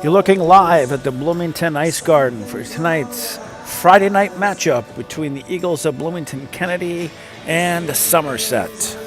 You're looking live at the Bloomington Ice Garden for tonight's Friday night matchup between the Eagles of Bloomington Kennedy and Somerset.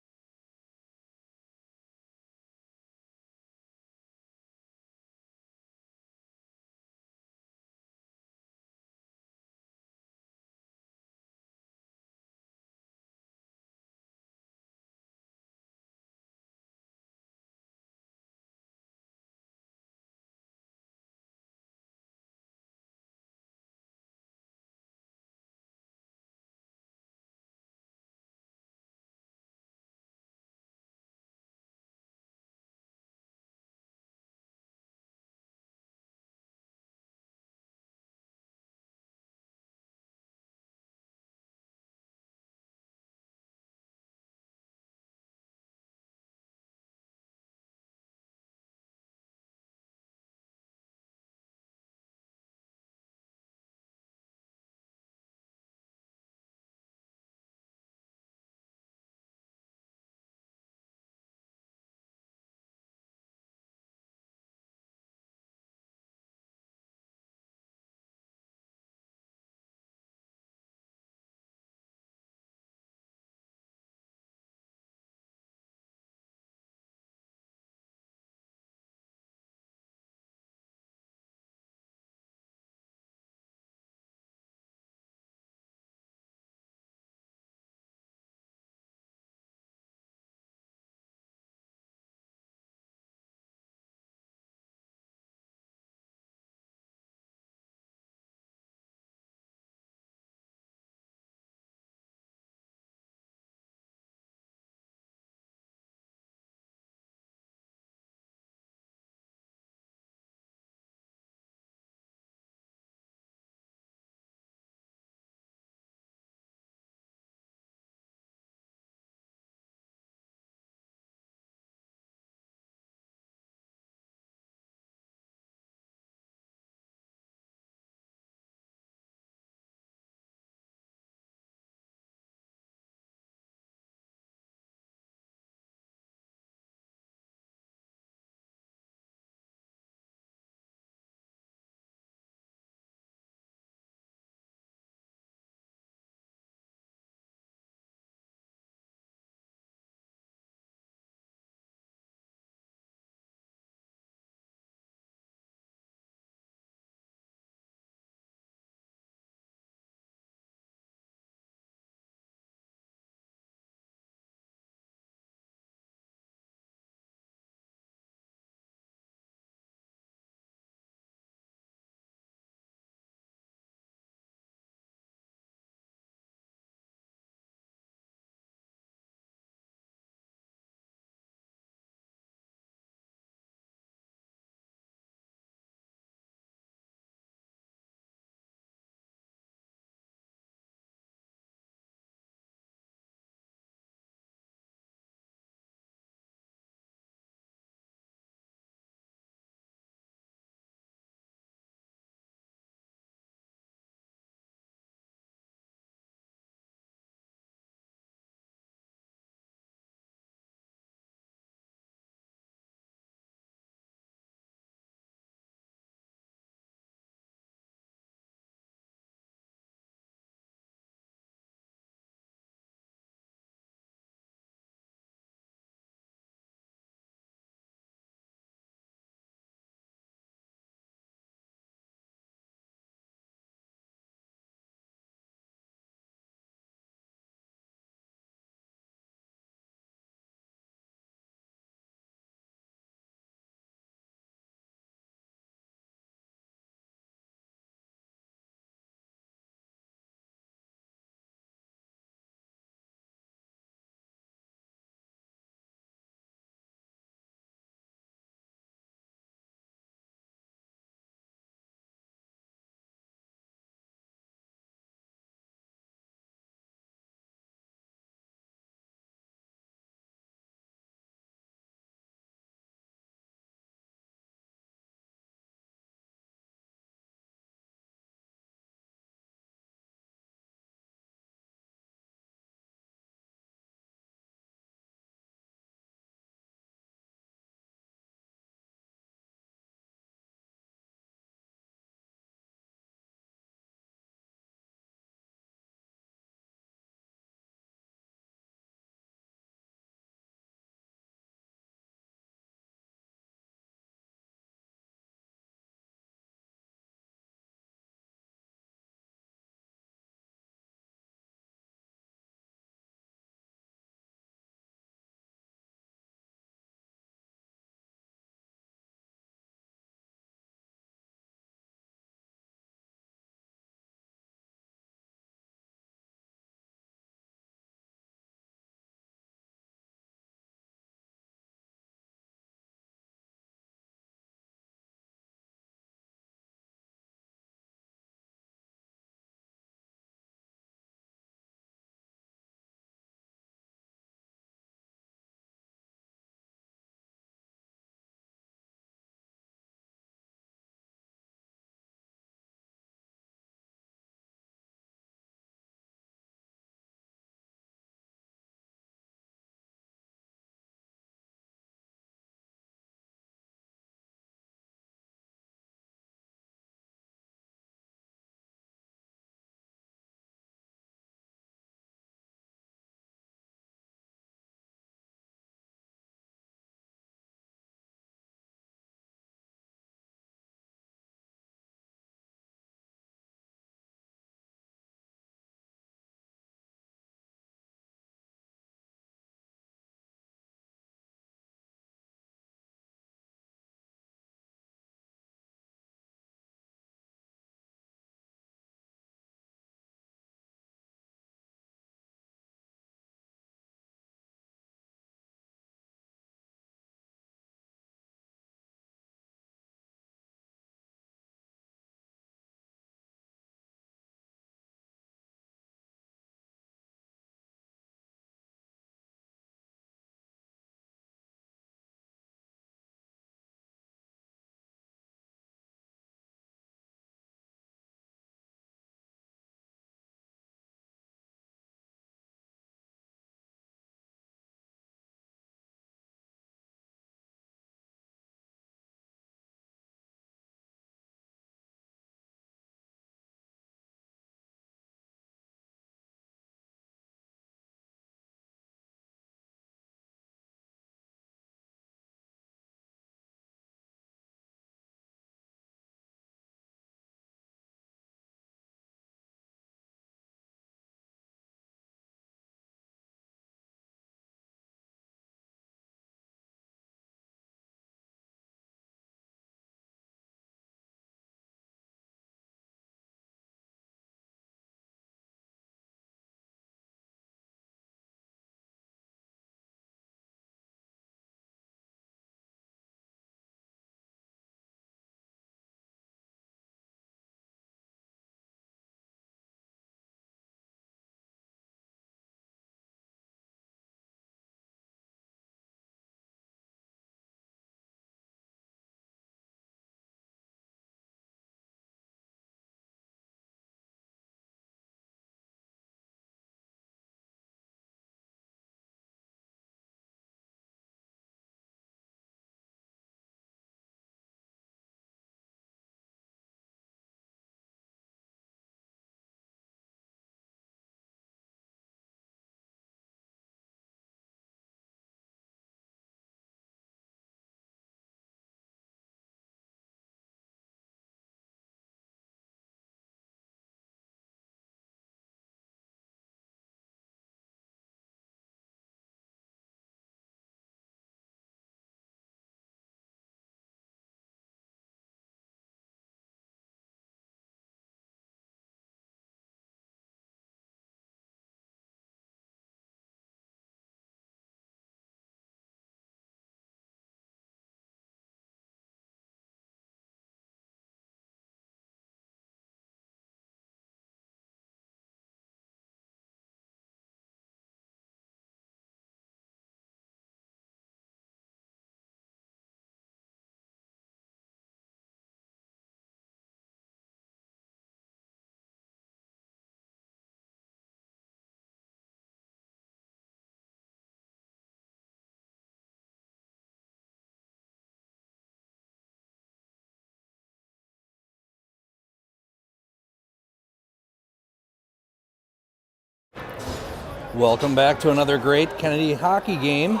Welcome back to another great Kennedy hockey game.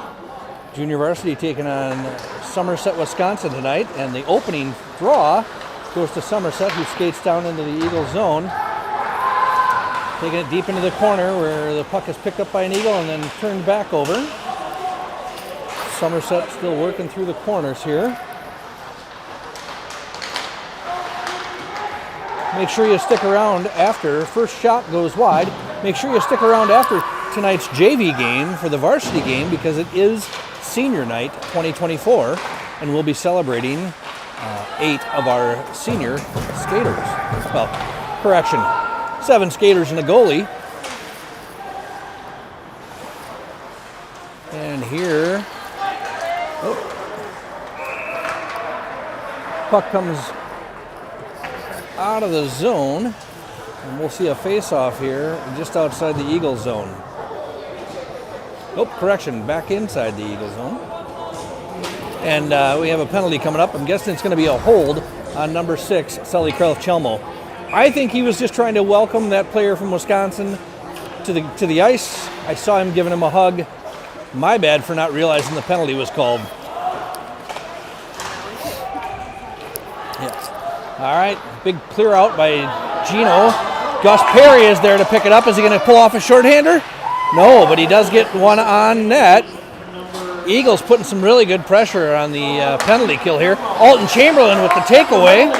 Junior varsity taking on Somerset, Wisconsin tonight, and the opening draw goes to Somerset, who skates down into the Eagle zone, taking it deep into the corner where the puck is picked up by an Eagle and then turned back over. Somerset still working through the corners here. Make sure you stick around after. First shot goes wide. Make sure you stick around after tonight's JV game for the varsity game, because it is senior night 2024, and we'll be celebrating 8 of our senior skaters. Well, correction, 7 skaters and a goalie. And here, puck comes out of the zone, and we'll see a face-off here just outside the Eagle zone. Oh, correction, back inside the Eagle zone. And we have a penalty coming up. I'm guessing it's going to be a hold on number 6, Sully Krelf-Chelmo. I think he was just trying to welcome that player from Wisconsin to the ice. I saw him giving him a hug. My bad for not realizing the penalty was called. Yes. All right, big clear out by Gino. Gus Perry is there to pick it up. Is he going to pull off a shorthander? No, but he does get one on net. Eagles putting some really good pressure on the penalty kill here. Alton Chamberlain with the takeaway.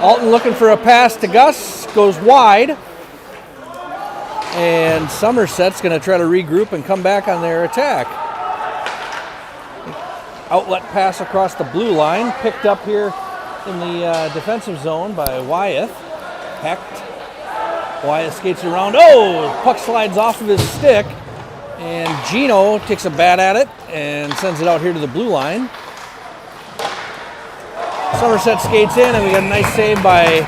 Alton looking for a pass to Gus, goes wide. And Somerset's going to try to regroup and come back on their attack. Outlet pass across the blue line, picked up here in the defensive zone by Wyeth. Hecht. Wyeth skates around. Oh, puck slides off of his stick. And Gino takes a bat at it and sends it out here to the blue line. Somerset skates in, and we got a nice save by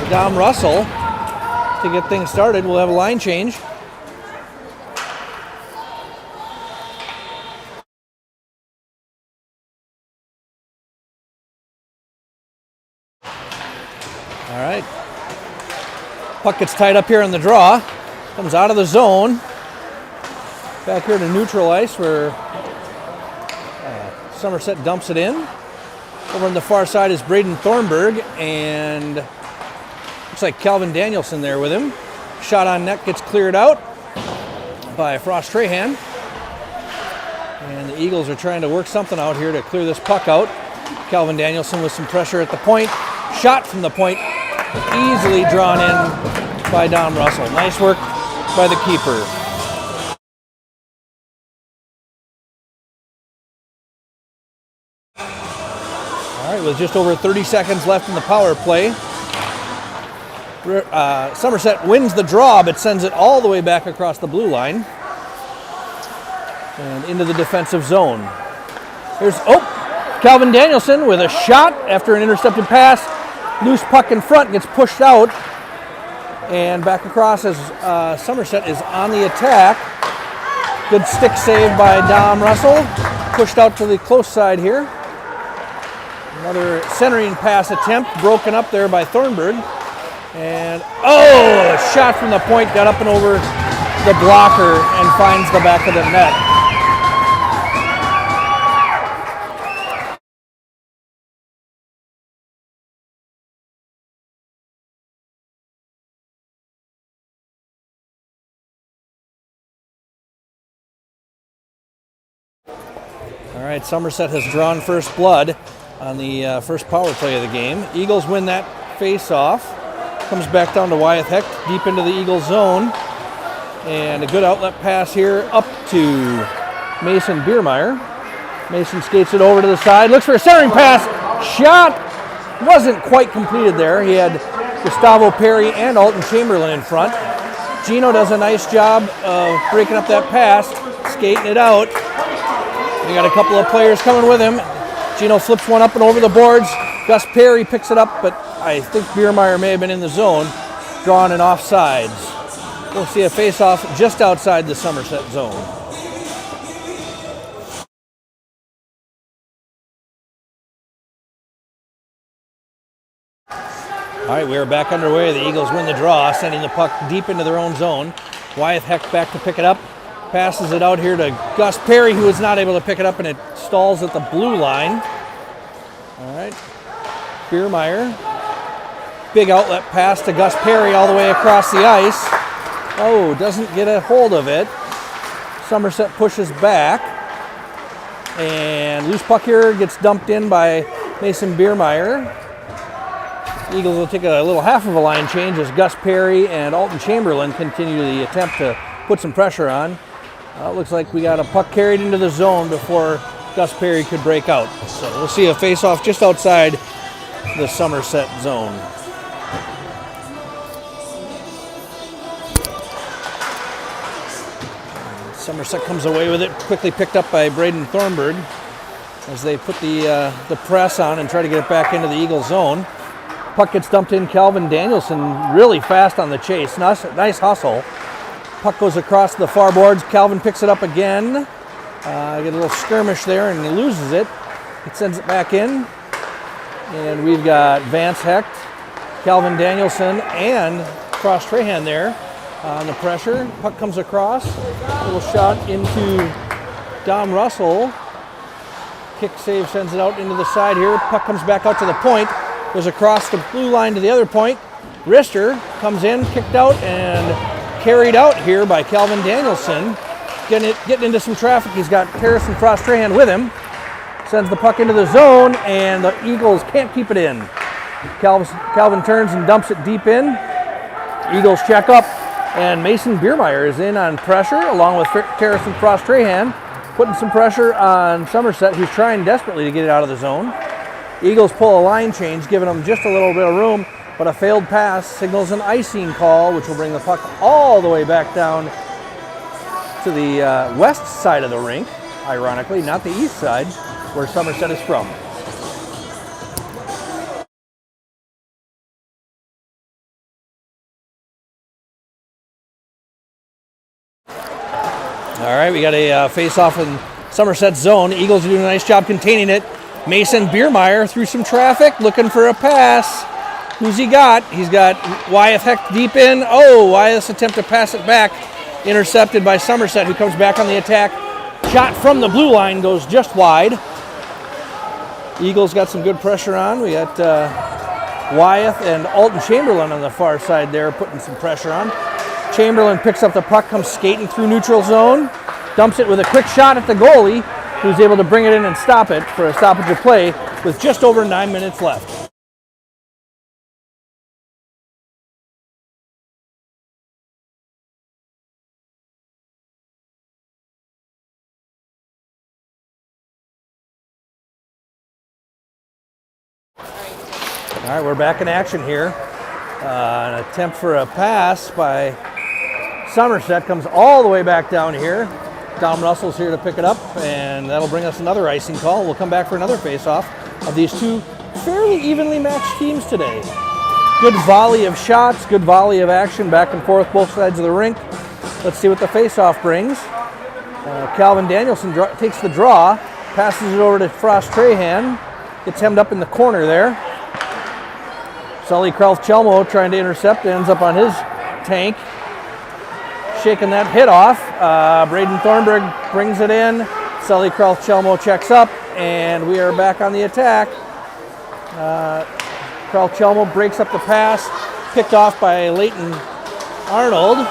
Dom Russell to get things started. We'll have a line change. All right. Puck gets tied up here in the draw. Comes out of the zone. Back here to neutral ice where Somerset dumps it in. Over on the far side is Braden Thornburg, and looks like Calvin Danielson there with him. Shot on net gets cleared out by Frost Trahan. And the Eagles are trying to work something out here to clear this puck out. Calvin Danielson with some pressure at the point. Shot from the point, easily drawn in by Dom Russell. Nice work by the keeper. All right, with just over 30 seconds left in the power play, Somerset wins the draw, but sends it all the way back across the blue line and into the defensive zone. Here's Calvin Danielson with a shot after an intercepted pass. Loose puck in front, gets pushed out and back across as Somerset is on the attack. Good stick save by Dom Russell. Pushed out to the close side here. Another centering pass attempt broken up there by Thornburg. And a shot from the point, got up and over the blocker and finds the back of the net. All right, Somerset has drawn first blood on the first power play of the game. Eagles win that face-off. Comes back down to Wyeth Hecht, deep into the Eagles zone. And a good outlet pass here up to Mason Biermeyer. Mason skates it over to the side, looks for a centering pass. Shot wasn't quite completed there. He had Gustavo Perry and Alton Chamberlain in front. Gino does a nice job of breaking up that pass, skating it out. We got a couple of players coming with him. Gino flips one up and over the boards. Gus Perry picks it up, but I think Biermeyer may have been in the zone, drawn an offsides. We'll see a face-off just outside the Somerset zone. All right, we are back underway. The Eagles win the draw, sending the puck deep into their own zone. Wyeth Hecht back to pick it up. Passes it out here to Gus Perry, who is not able to pick it up, and it stalls at the blue line. All right. Biermeyer. Big outlet pass to Gus Perry all the way across the ice. Oh, doesn't get a hold of it. Somerset pushes back. And loose puck here gets dumped in by Mason Biermeyer. Eagles will take a little half of a line change as Gus Perry and Alton Chamberlain continue the attempt to put some pressure on. It looks like we got a puck carried into the zone before Gus Perry could break out. So we'll see a face-off just outside the Somerset zone. Somerset comes away with it, quickly picked up by Braden Thornburg as they put the press on and try to get it back into the Eagle zone. Puck gets dumped in. Calvin Danielson really fast on the chase. Nice hustle. Puck goes across the far boards. Calvin picks it up again. Get a little skirmish there and he loses it. He sends it back in. And we've got Vance Hecht, Calvin Danielson, and Frost Trahan there on the pressure. Puck comes across. Little shot into Dom Russell. Kick save sends it out into the side here. Puck comes back out to the point. Goes across the blue line to the other point. Rister comes in, kicked out, and carried out here by Calvin Danielson. Getting into some traffic. He's got Terrace and Frost Trahan with him. Sends the puck into the zone, and the Eagles can't keep it in. Calvin turns and dumps it deep in. Eagles check up, and Mason Biermeyer is in on pressure, along with Terrace and Frost Trahan, putting some pressure on Somerset, who's trying desperately to get it out of the zone. Eagles pull a line change, giving them just a little bit of room, but a failed pass signals an icing call, which will bring the puck all the way back down to the west side of the rink, ironically, not the east side, where Somerset is from. All right, we got a face-off in Somerset zone. Eagles are doing a nice job containing it. Mason Biermeyer through some traffic, looking for a pass. Who's he got? He's got Wyeth Hecht deep in. Oh, Wyeth's attempt to pass it back. Intercepted by Somerset, who comes back on the attack. Shot from the blue line goes just wide. Eagles got some good pressure on. We got Wyeth and Alton Chamberlain on the far side there putting some pressure on. Chamberlain picks up the puck, comes skating through neutral zone, dumps it with a quick shot at the goalie, who's able to bring it in and stop it for a stoppage of play with just over 9 minutes left. All right, we're back in action here. An attempt for a pass by Somerset comes all the way back down here. Dom Russell's here to pick it up, and that'll bring us another icing call. We'll come back for another face-off of these two fairly evenly matched teams today. Good volley of shots, good volley of action back and forth both sides of the rink. Let's see what the face-off brings. Calvin Danielson takes the draw, passes it over to Frost Trahan, gets hemmed up in the corner there. Sully Krauth-Chelmo trying to intercept, ends up on his tank. Shaking that hit off. Braden Thornburg brings it in. Sully Krauth-Chelmo checks up, and we are back on the attack. Krauth-Chelmo breaks up the pass, picked off by Leighton Arnold.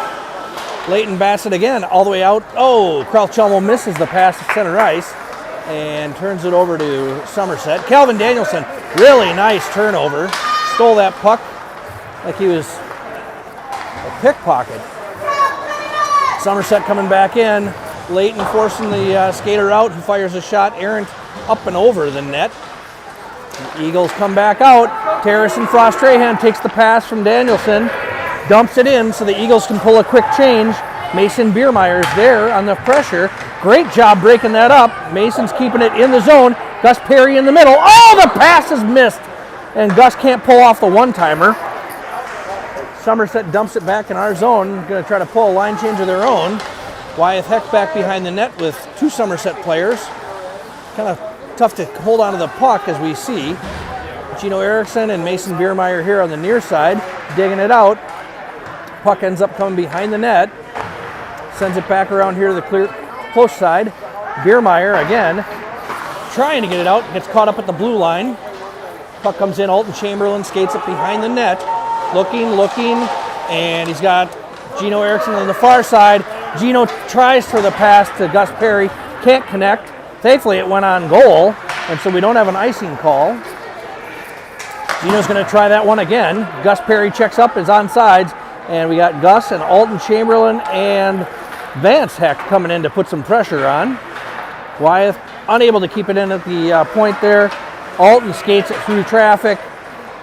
Leighton bats it again, all the way out. Oh, Krauth-Chelmo misses the pass at center ice and turns it over to Somerset. Calvin Danielson, really nice turnover. Stole that puck like he was a pickpocket. Somerset coming back in. Leighton forcing the skater out, who fires a shot errant up and over the net. The Eagles come back out. Terrace and Frost Trahan takes the pass from Danielson, dumps it in so the Eagles can pull a quick change. Mason Biermeyer's there on the pressure. Great job breaking that up. Mason's keeping it in the zone. Gus Perry in the middle. Oh, the pass is missed, and Gus can't pull off the one-timer. Somerset dumps it back in our zone, going to try to pull a line change of their own. Wyeth Hecht back behind the net with two Somerset players. Kind of tough to hold on to the puck, as we see. Gino Erickson and Mason Biermeyer here on the near side, digging it out. Puck ends up coming behind the net. sends it back around here to the close side. Biermeyer again, trying to get it out, gets caught up at the blue line. Puck comes in, Alton Chamberlain skates it behind the net. Looking, and he's got Gino Erickson on the far side. Gino tries for the pass to Gus Perry, can't connect. Thankfully it went on goal, and so we don't have an icing call. Gino's going to try that one again. Gus Perry checks up, is on sides, and we got Gus and Alton Chamberlain and Vance Heck coming in to put some pressure on. Wyeth unable to keep it in at the point there. Alton skates it through traffic,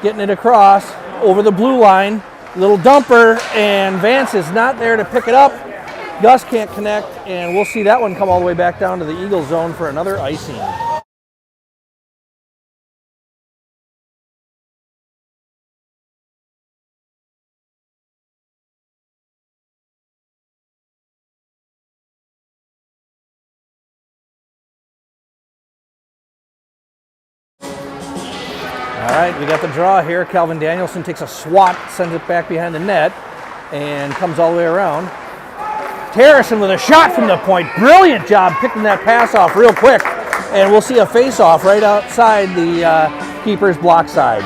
getting it across over the blue line. Little dumper, and Vance is not there to pick it up. Gus can't connect, and we'll see that one come all the way back down to the Eagle zone for another icing. All right, we got the draw here. Calvin Danielson takes a swat, sends it back behind the net, and comes all the way around. Terrison with a shot from the point. Brilliant job picking that pass off real quick. And we'll see a face-off right outside the keeper's block side.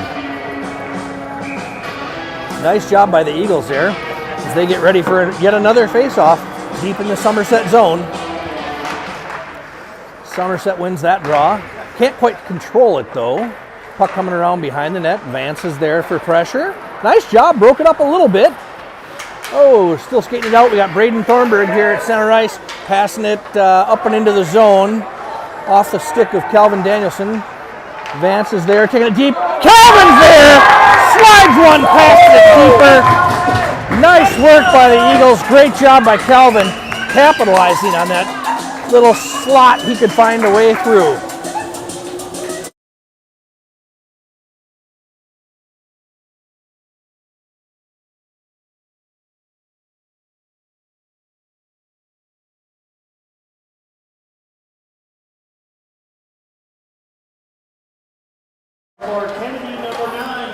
Nice job by the Eagles there as they get ready for yet another face-off deep in the Somerset zone. Somerset wins that draw. Can't quite control it though. Puck coming around behind the net. Vance is there for pressure. Nice job, broke it up a little bit. Oh, still skating it out. We got Braden Thornburg here at center ice, passing it up and into the zone, off the stick of Calvin Danielson. Vance is there, taking it deep. Calvin's there! Slides one past the keeper. Nice work by the Eagles. Great job by Calvin, capitalizing on that little slot he could find a way through.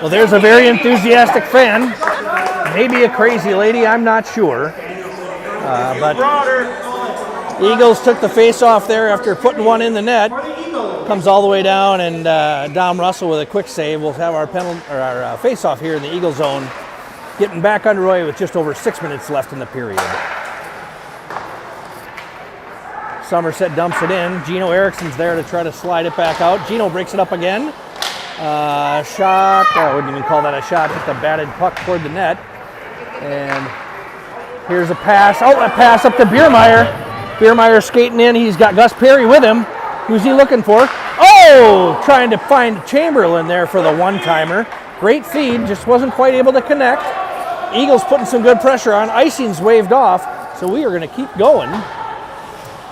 Well, there's a very enthusiastic fan. Maybe a crazy lady, I'm not sure. But Eagles took the face-off there after putting one in the net. Comes all the way down, and Dom Russell with a quick save. We'll have our face-off here in the Eagle zone, getting back underway with just over 6 minutes left in the period. Somerset dumps it in. Gino Erickson's there to try to slide it back out. Gino breaks it up again. Shot, I wouldn't even call that a shot, just a batted puck toward the net. And here's a pass. Oh, a pass up to Biermeyer. Biermeyer skating in. He's got Gus Perry with him. Who's he looking for? Oh, trying to find Chamberlain there for the one-timer. Great feed, just wasn't quite able to connect. Eagles putting some good pressure on. Icing's waved off, so we are going to keep going.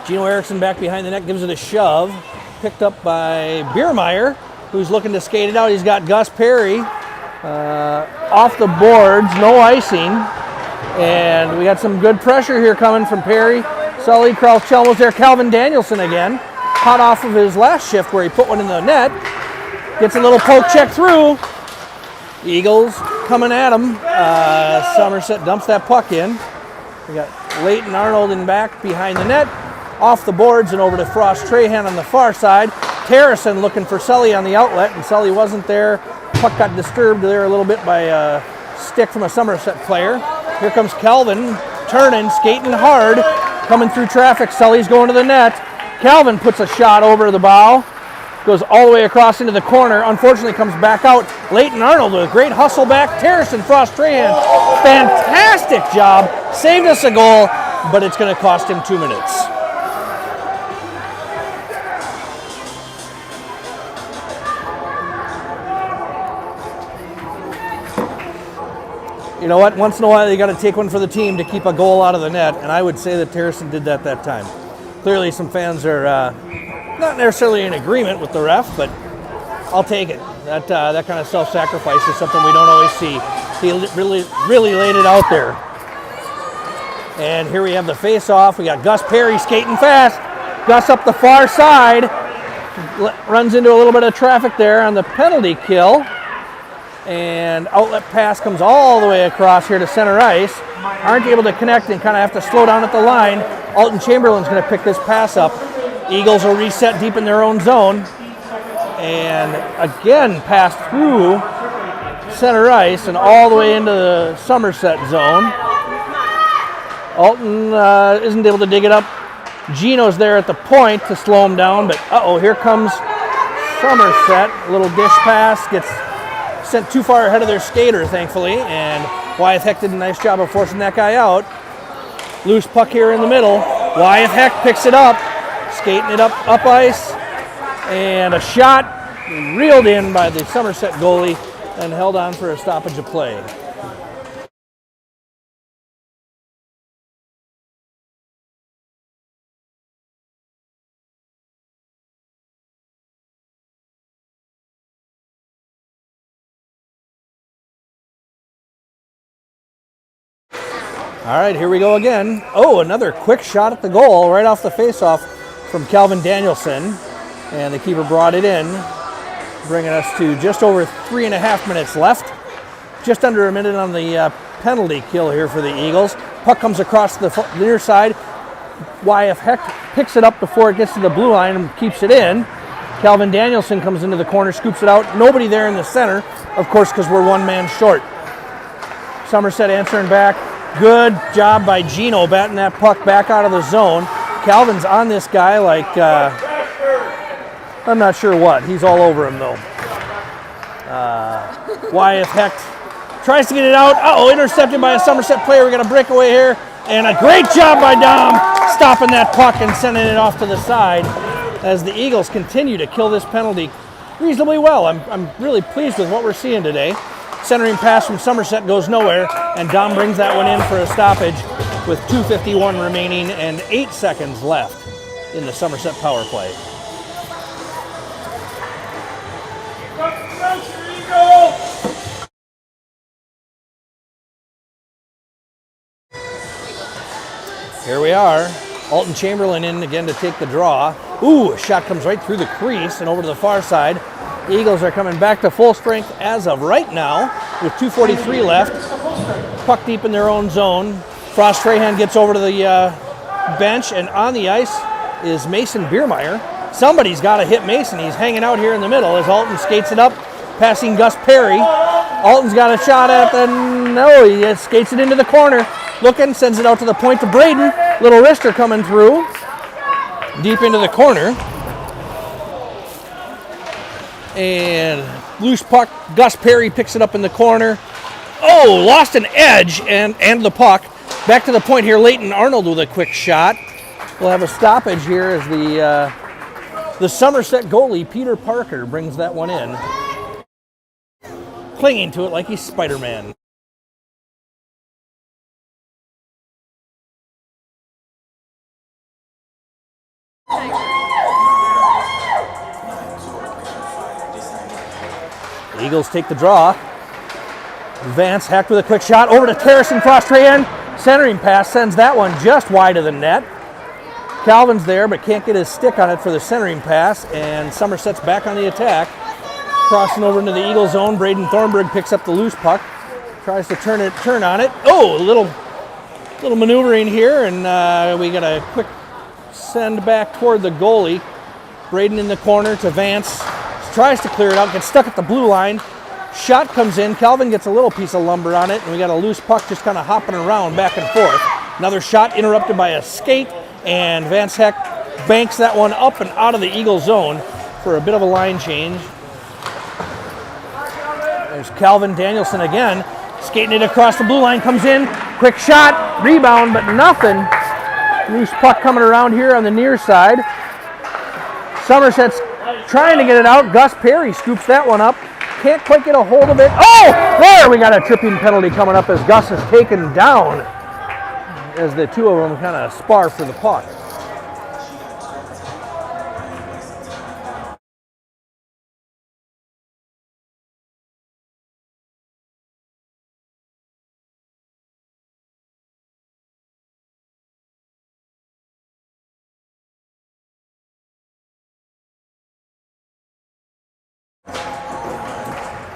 Gino Erickson back behind the net, gives it a shove. Picked up by Biermeyer, who's looking to skate it out. He's got Gus Perry off the boards, no icing. And we got some good pressure here coming from Perry. Sully, Chelmo's there. Calvin Danielson again, hot off of his last shift where he put one in the net. Gets a little poke check through. Eagles coming at him. Somerset dumps that puck in. We got Leighton Arnold in back behind the net. Off the boards and over to Frost Trahan on the far side. Terrison looking for Sully on the outlet, and Sully wasn't there. Puck got disturbed there a little bit by a stick from a Somerset player. Here comes Calvin, turning, skating hard, coming through traffic. Sully's going to the net. Calvin puts a shot over the bow, goes all the way across into the corner. Unfortunately, comes back out. Leighton Arnold with a great hustle back. Terrison, Frost Trahan, fantastic job. Saved us a goal, but it's going to cost him 2 minutes. You know what? Once in a while, you got to take one for the team to keep a goal out of the net, and I would say that Terrison did that time. Clearly, some fans are not necessarily in agreement with the ref, but I'll take it. That kind of self-sacrifice is something we don't always see. He really laid it out there. And here we have the face-off. We got Gus Perry skating fast. Gus up the far side. Runs into a little bit of traffic there on the penalty kill. And outlet pass comes all the way across here to center ice. Aren't able to connect and kind of have to slow down at the line. Alton Chamberlain's going to pick this pass up. Eagles will reset deep in their own zone. And again, pass through center ice and all the way into the Somerset zone. Alton isn't able to dig it up. Gino's there at the point to slow him down, but here comes Somerset. A little dish pass, gets sent too far ahead of their skater, thankfully, and Wyeth Heck did a nice job of forcing that guy out. Loose puck here in the middle. Wyeth Heck picks it up, skating it up ice, and a shot reeled in by the Somerset goalie and held on for a stoppage of play. All right, here we go again. Another quick shot at the goal right off the faceoff from Calvin Danielson. And the keeper brought it in, bringing us to just over 3.5 minutes left. Just under a minute on the penalty kill here for the Eagles. Puck comes across the near side. Wyeth Heck picks it up before it gets to the blue line and keeps it in. Calvin Danielson comes into the corner, scoops it out. Nobody there in the center, of course, because we're one man short. Somerset answering back. Good job by Gino batting that puck back out of the zone. Calvin's on this guy like, I'm not sure what. He's all over him, though. Wyeth Heck tries to get it out. Intercepted by a Somerset player. We got a breakaway here. And a great job by Dom stopping that puck and sending it off to the side as the Eagles continue to kill this penalty reasonably well. I'm really pleased with what we're seeing today. Centering pass from Somerset goes nowhere, and Dom brings that one in for a stoppage with 2:51 remaining and 8 seconds left in the Somerset power play. Here we are. Alton Chamberlain in again to take the draw. A shot comes right through the crease and over to the far side. The Eagles are coming back to full strength as of right now with 2:43 left. Puck deep in their own zone. Frost Trahan gets over to the bench, and on the ice is Mason Biermeyer. Somebody's got to hit Mason. He's hanging out here in the middle as Alton skates it up, passing Gus Perry. Alton's got a shot at he skates it into the corner. Looking, sends it out to the point to Braden. Little wrister coming through. Deep into the corner. And loose puck. Gus Perry picks it up in the corner. Lost an edge and the puck. Back to the point here. Leighton Arnold with a quick shot. We'll have a stoppage here as the Somerset goalie, Peter Parker, brings that one in. Clinging to it like he's Spider-Man. The Eagles take the draw. Vance Heck with a quick shot over to Terracin Frost Trahan. Centering pass sends that one just wide of the net. Calvin's there but can't get his stick on it for the centering pass, and Somerset's back on the attack. Crossing over into the Eagle zone, Braden Thornburg picks up the loose puck. Tries to turn on it. A little maneuvering here, and we got a quick send back toward the goalie. Braden in the corner to Vance. Tries to clear it out, gets stuck at the blue line. Shot comes in. Calvin gets a little piece of lumber on it, and we got a loose puck just kind of hopping around back and forth. Another shot interrupted by a skate, and Vance Heck banks that one up and out of the Eagle zone for a bit of a line change. There's Calvin Danielson again, skating it across the blue line, comes in, quick shot, rebound, but nothing. Loose puck coming around here on the near side. Somerset's trying to get it out. Gus Perry scoops that one up. Can't quite get a hold of it. There we got a tripping penalty coming up as Gus is taken down as the two of them kind of spar for the puck.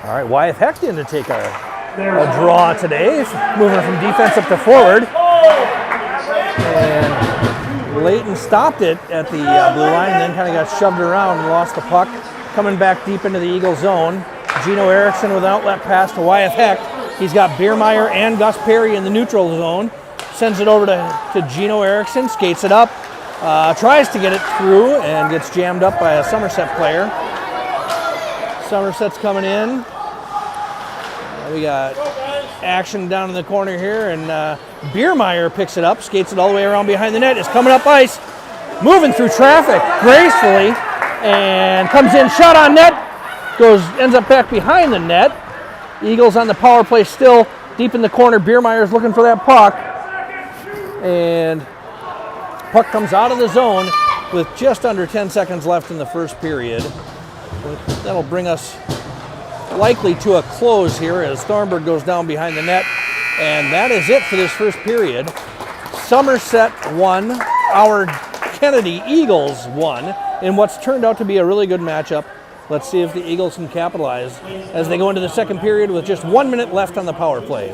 All right, Wyeth Hecht in to take a draw today, moving from defense up to forward. And Layton stopped it at the blue line, and then kind of got shoved around and lost the puck. Coming back deep into the Eagle zone. Gino Erickson with an outlet pass to Wyeth Hecht. He's got Biermeyer and Gus Perry in the neutral zone. Sends it over to Gino Erickson, skates it up, tries to get it through, and gets jammed up by a Somerset player. Somerset's coming in. We got action down in the corner here, and Biermeyer picks it up, skates it all the way around behind the net, is coming up ice, moving through traffic gracefully, and comes in, shot on net, ends up back behind the net. Eagles on the power play still, deep in the corner. Biermeyer's looking for that puck, and puck comes out of the zone with just under 10 seconds left in the first period. That'll bring us likely to a close here as Thornburg goes down behind the net. And that is it for this first period. Somerset won, our Kennedy Eagles won in what's turned out to be a really good matchup. Let's see if the Eagles can capitalize as they go into the second period with just 1 minute left on the power play.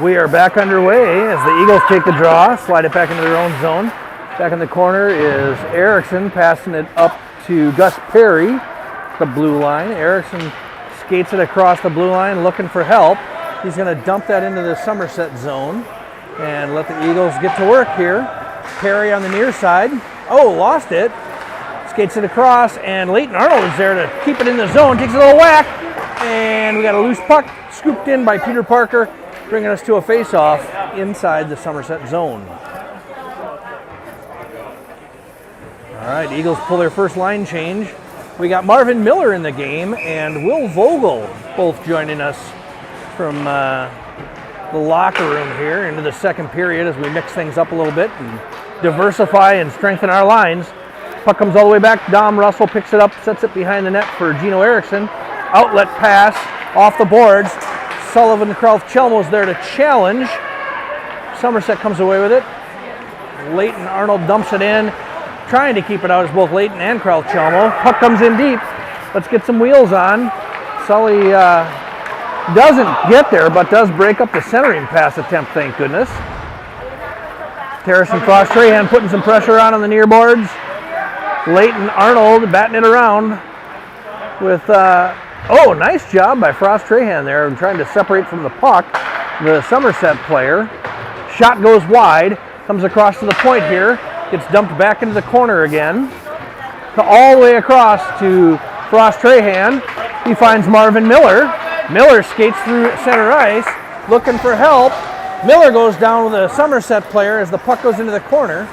We are back underway as the Eagles take the draw, slide it back into their own zone. Back in the corner is Erickson passing it up to Gus Perry, the blue line. Erickson skates it across the blue line looking for help. He's going to dump that into the Somerset zone and let the Eagles get to work here. Perry on the near side. Oh, lost it. Skates it across, and Leighton Arnold is there to keep it in the zone. Takes a little whack, and we got a loose puck scooped in by Peter Parker, bringing us to a face-off inside the Somerset zone. All right, Eagles pull their first line change. We got Marvin Miller in the game and Will Vogel both joining us from the locker room here into the second period as we mix things up a little bit and diversify and strengthen our lines. Puck comes all the way back. Dom Russell picks it up, sets it behind the net for Gino Erickson. Outlet pass off the boards. Sullivan Kraft-Chelmo's there to challenge. Somerset comes away with it. Leighton Arnold dumps it in. trying to keep it out is both Layton and Crouch-Chalmo. Puck comes in deep. Let's get some wheels on. Sully doesn't get there, but does break up the centering pass attempt, thank goodness. Terrace and Frost Trahan putting some pressure on the near boards. Layton Arnold batting it around with, nice job by Frost Trahan there, trying to separate from the puck the Somerset player. Shot goes wide, comes across to the point here, gets dumped back into the corner again. All the way across to Frost Trahan. He finds Marvin Miller. Miller skates through center ice, looking for help. Miller goes down with a Somerset player as the puck goes into the corner.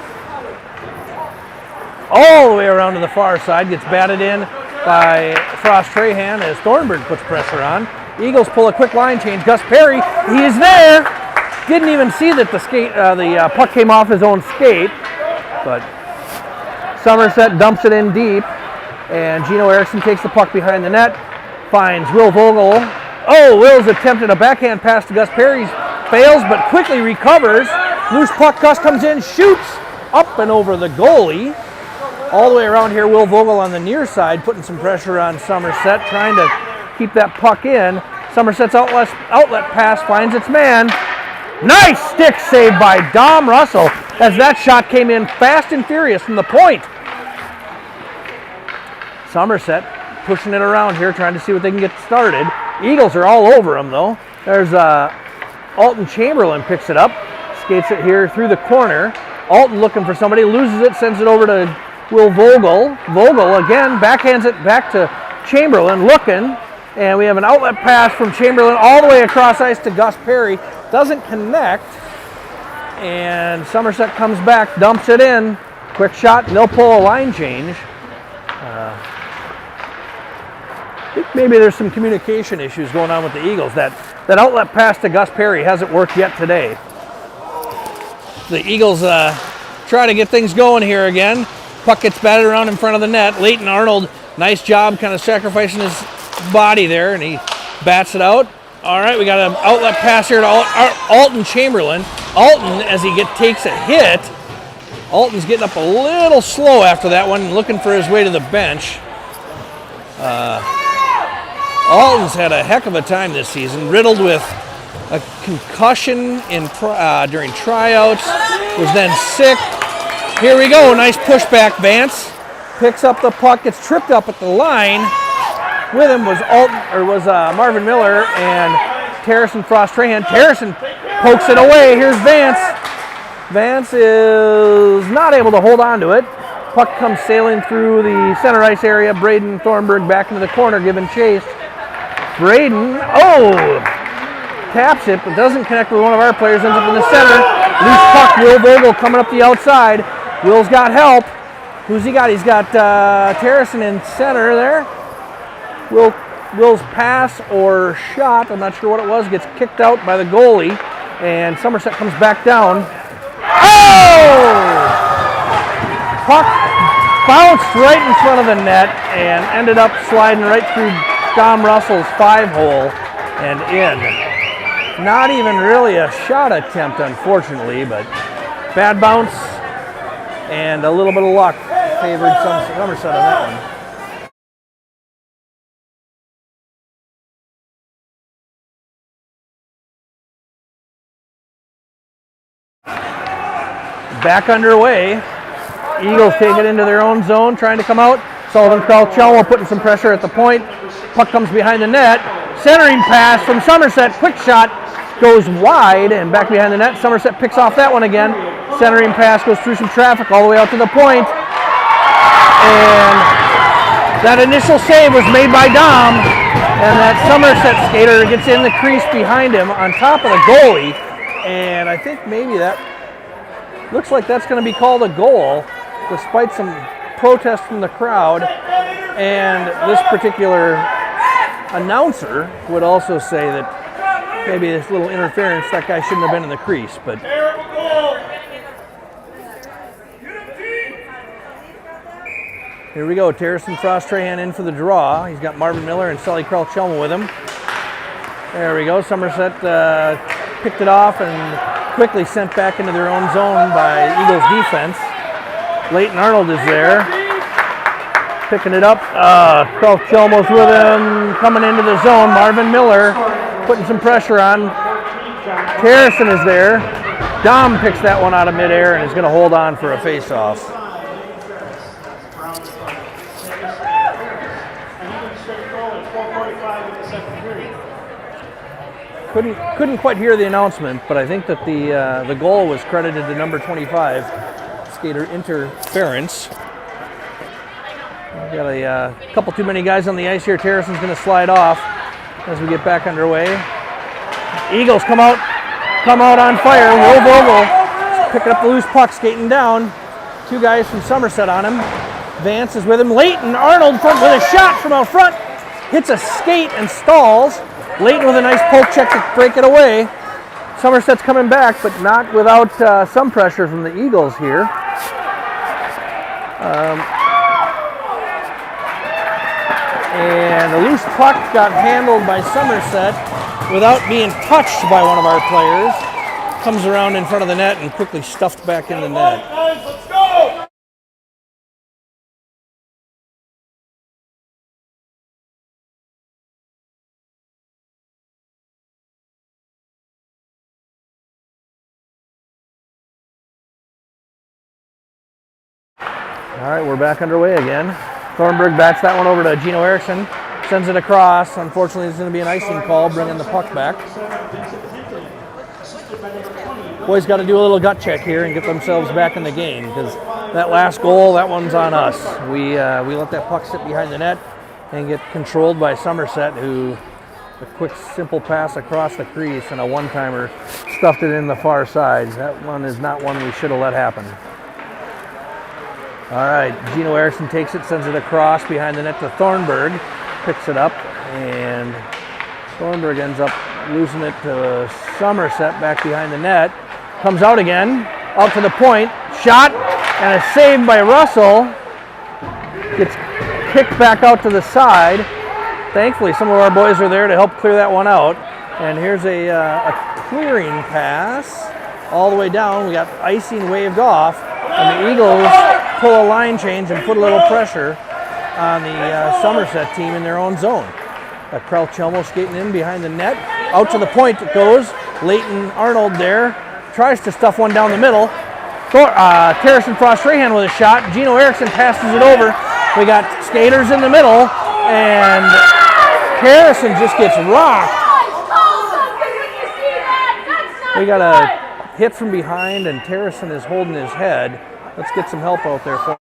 All the way around to the far side, gets batted in by Frost Trahan as Thornburg puts pressure on. Eagles pull a quick line change. Gus Perry, he's there. Didn't even see that the puck came off his own skate, but Somerset dumps it in deep, and Gino Erickson takes the puck behind the net, finds Will Vogel. Oh, Will's attempted a backhand pass to Gus Perry, fails but quickly recovers. Loose puck, Gus comes in, shoots up and over the goalie. All the way around here, Will Vogel on the near side, putting some pressure on Somerset, trying to keep that puck in. Somerset's outlet pass finds its man. Nice stick save by Dom Russell as that shot came in fast and furious from the point. Somerset pushing it around here, trying to see what they can get started. Eagles are all over them, though. There's Alton Chamberlain picks it up, skates it here through the corner. Alton looking for somebody, loses it, sends it over to Will Vogel. Vogel again backhands it back to Chamberlain, looking, and we have an outlet pass from Chamberlain all the way across ice to Gus Perry. Doesn't connect, and Somerset comes back, dumps it in. Quick shot, and they'll pull a line change. I think maybe there's some communication issues going on with the Eagles. That outlet pass to Gus Perry hasn't worked yet today. The Eagles try to get things going here again. Puck gets batted around in front of the net. Layton Arnold, nice job kind of sacrificing his body there, and he bats it out. All right, we got an outlet pass here to Alton Chamberlain. Alton, as he takes a hit, Alton's getting up a little slow after that one, looking for his way to the bench. Alton's had a heck of a time this season, riddled with a concussion during tryouts, was then sick. Here we go, nice pushback, Vance. Picks up the puck, gets tripped up at the line. With him was Marvin Miller and Terrace and Frost Trahan. Terrace pokes it away, here's Vance. Vance is not able to hold on to it. Puck comes sailing through the center ice area. Braden Thornburg back into the corner, giving chase. Braden, taps it, but doesn't connect with one of our players, ends up in the center. Loose puck, Will Vogel coming up the outside. Will's got help. Who's he got? He's got Terracin in center there. Will's pass or shot, I'm not sure what it was, gets kicked out by the goalie, and Somerset comes back down. Oh! Puck bounced right in front of the net and ended up sliding right through Dom Russell's 5-hole and in. Not even really a shot attempt, unfortunately, but bad bounce and a little bit of luck favored Somerset on that one. Back underway. Eagles take it into their own zone, trying to come out. Sullivan Crouch-Chalmo putting some pressure at the point. Puck comes behind the net. Centering pass from Somerset. Quick shot goes wide and back behind the net. Somerset picks off that one again. Centering pass goes through some traffic all the way out to the point. And that initial save was made by Dom. And that Somerset skater gets in the crease behind him on top of the goalie. And I think maybe that looks like that's going to be called a goal, despite some protest from the crowd. And this particular announcer would also say that maybe this little interference, that guy shouldn't have been in the crease. But here we go. Terrace and Frost Trahan in for the draw. He's got Marvin Miller and Sully Crouch-Chalmo with him. There we go. Somerset picked it off and quickly sent back into their own zone by Eagles defense. Leighton Arnold is there. Picking it up. Chelmo's with him. Coming into the zone. Marvin Miller putting some pressure on. Harrison is there. Dom picks that one out of midair and is going to hold on for a face-off. Couldn't quite hear the announcement, but I think that the goal was credited to number 25, skater interference. We've got a couple too many guys on the ice here. Terrason's going to slide off as we get back underway. Eagles come out on fire. Will Vogel picking up the loose puck, skating down. Two guys from Somerset on him. Vance is with him. Leighton Arnold with a shot from out front. Hits a skate and stalls. Leighton with a nice poke check to break it away. Somerset's coming back, but not without some pressure from the Eagles here. And the loose puck got handled by Somerset without being touched by one of our players. Comes around in front of the net and quickly stuffed back in the net. Let's go! All right, we're back underway again. Thornburg bats that one over to Gino Erickson. Sends it across. Unfortunately, there's going to be an icing call, bringing the puck back. Boys got to do a little gut check here and get themselves back in the game, because that last goal, that one's on us. We let that puck sit behind the net and get controlled by Somerset, who a quick, simple pass across the crease and a one-timer stuffed it in the far side. That one is not one we should have let happen. All right, Gino Erickson takes it, sends it across behind the net to Thornburg, picks it up, and Thornburg ends up losing it to Somerset back behind the net. Comes out again, up to the point, shot, and a save by Russell. Gets kicked back out to the side. Thankfully, some of our boys are there to help clear that one out. And here's a clearing pass all the way down. We got icing waved off, and the Eagles pull a line change and put a little pressure on the Somerset team in their own zone. Krell Chelmo skating in behind the net. Out to the point it goes. Leighton Arnold there. Tries to stuff one down the middle. Terrison Frost-Rahan with a shot. Gino Erickson passes it over. We got skaters in the middle, and Harrison just gets rocked. We got a hit from behind, and Terrison is holding his head. Let's get some help out there for him.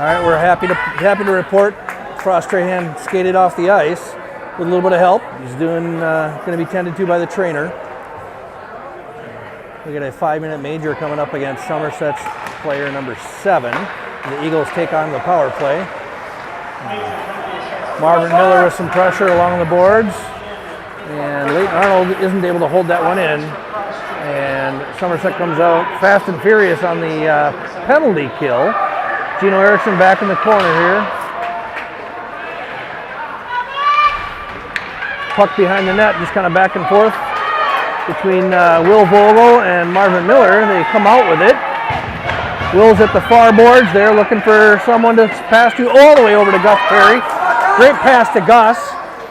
All right, we're happy to report Frost Trahan skated off the ice with a little bit of help. He's going to be tended to by the trainer. We got a 5-minute major coming up against Somerset's player number 7. The Eagles take on the power play. Marvin Miller with some pressure along the boards, and Leighton Arnold isn't able to hold that one in. And Somerset comes out fast and furious on the penalty kill. Gino Erickson back in the corner here. Puck behind the net, just kind of back and forth between Will Vogel and Marvin Miller. They come out with it. Will's at the far boards there looking for someone to pass to, all the way over to Gus Perry. Great pass to Gus.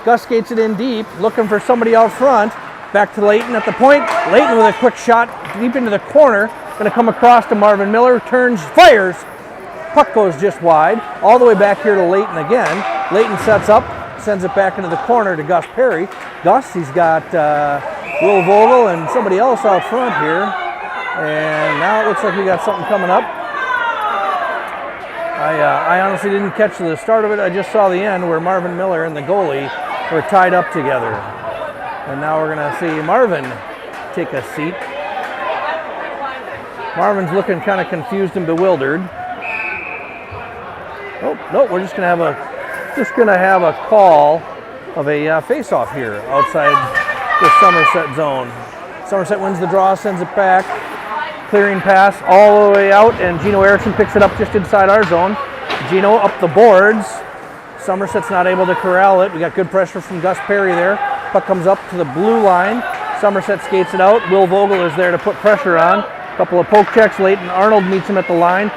Gus skates it in deep, looking for somebody out front. Back to Leighton at the point. Leighton with a quick shot deep into the corner. Going to come across to Marvin Miller, turns, fires. Puck goes just wide, all the way back here to Leighton again. Leighton sets up, sends it back into the corner to Gus Perry. Gus, he's got Will Vogel and somebody else out front here. And now it looks like we got something coming up. I honestly didn't catch the start of it. I just saw the end where Marvin Miller and the goalie were tied up together. And now we're going to see Marvin take a seat. Marvin's looking kind of confused and bewildered. Oh no, we're just gonna have a call of a face-off here outside the Somerset zone. Somerset wins the draw, sends it back, clearing pass all the way out, and Gino Erickson picks it up just inside our zone. Gino up the boards. Somerset's not able to corral it. We got good pressure from Gus Perry there. Puck comes up to the blue line. Somerset skates it out. Will Vogel is there to put pressure on. Couple of poke checks. Leighton Arnold meets him at the line.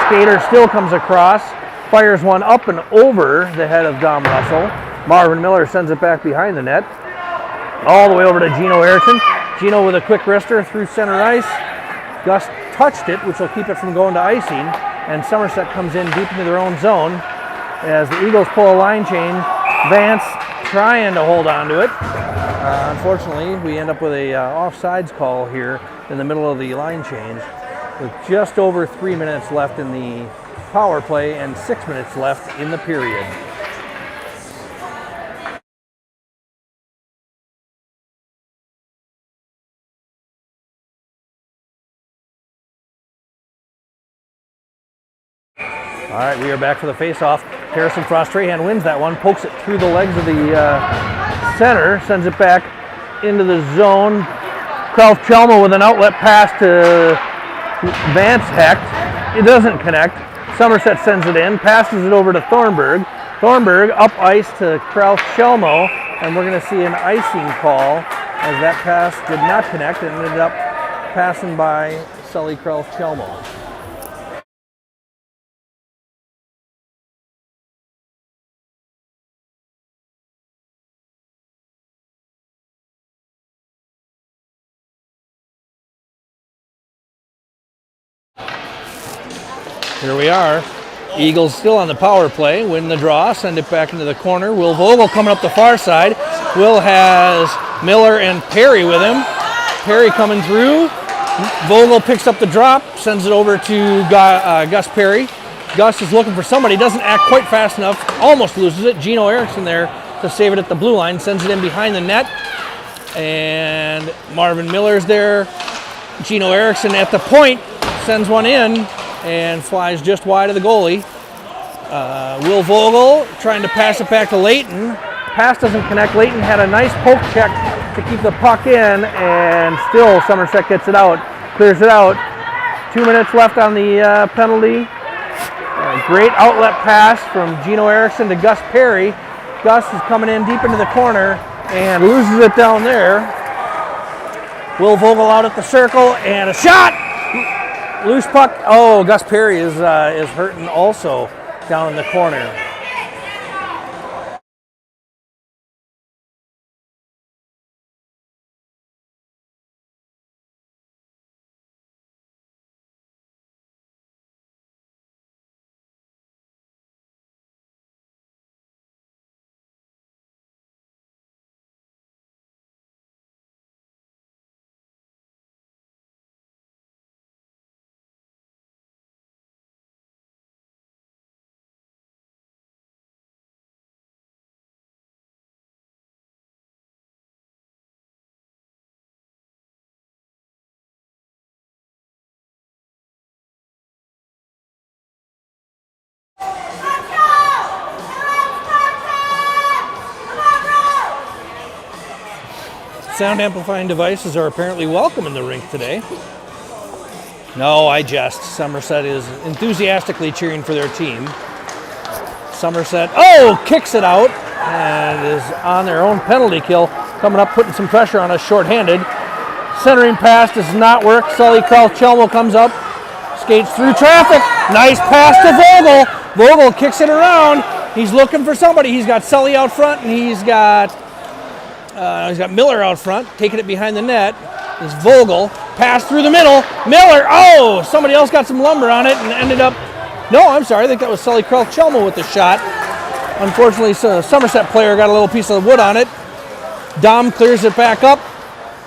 Skater still comes across. Fires one up and over the head of Dom Russell. Marvin Miller sends it back behind the net. All the way over to Gino Erickson. Gino with a quick wrister through center ice. Gus touched it, which will keep it from going to icing. And Somerset comes in deep into their own zone as the Eagles pull a line change. Vance trying to hold on to it. Unfortunately, we end up with a offsides call here in the middle of the line change with just over 3 minutes left in the power play and 6 minutes left in the period. All right, we are back for the face-off. Harrison Frost Trahan wins that one, pokes it through the legs of the center, sends it back into the zone. Kraus Chelma with an outlet pass to Vance Hecht. It doesn't connect. Somerset sends it in, passes it over to Thornburg. Thornburg up ice to Kraus Chelmo, and we're going to see an icing call as that pass did not connect and ended up passing by Sully Kraus Chelmo. Here we are. Eagles still on the power play, win the draw, send it back into the corner. Will Vogel coming up the far side. Will has Miller and Perry with him. Perry coming through. Vogel picks up the drop, sends it over to Gus Perry. Gus is looking for somebody, doesn't act quite fast enough, almost loses it. Gino Erickson there to save it at the blue line, sends it in behind the net. And Marvin Miller's there. Gino Erickson at the point, sends one in and flies just wide of the goalie. Will Vogel trying to pass it back to Leighton. Pass doesn't connect. Leighton had a nice poke check to keep the puck in, and still Somerset gets it out, clears it out. 2 minutes left on the penalty. Great outlet pass from Gino Erickson to Gus Perry. Gus is coming in deep into the corner and loses it down there. Will Vogel out at the circle, and a shot! Loose puck. Oh, Gus Perry is hurting also down in the corner. sound amplifying devices are apparently welcome in the rink today. No, I jest. Somerset is enthusiastically cheering for their team. Somerset, kicks it out and is on their own penalty kill. Coming up, putting some pressure on us shorthanded. Centering pass does not work. Sully Chelmo comes up, skates through traffic. Nice pass to Vogel. Vogel kicks it around. He's looking for somebody. He's got Sully out front, and he's got Miller out front, taking it behind the net. Is Vogel. Pass through the middle. Miller, somebody else got some lumber on it and ended up, I think that was Sully Chelmo with the shot. Unfortunately, a Somerset player got a little piece of wood on it. Dom clears it back up.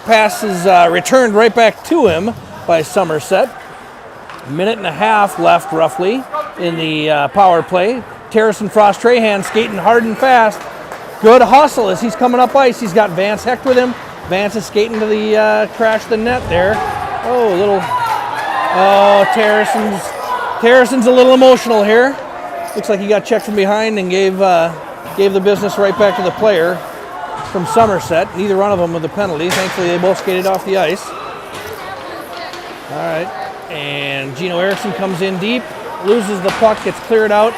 Pass is returned right back to him by Somerset. A minute and a half left, roughly, in the power play. Terrace and Frost Trahan skating hard and fast. Good hustle as he's coming up ice. He's got Vance Hecht with him. Vance is skating to the crash the net there. Terrason's a little emotional here. Looks like he got checked from behind and gave the business right back to the player from Somerset. Neither one of them with a penalty. Thankfully, they both skated off the ice. All right, and Gino Erickson comes in deep, loses the puck, gets cleared out,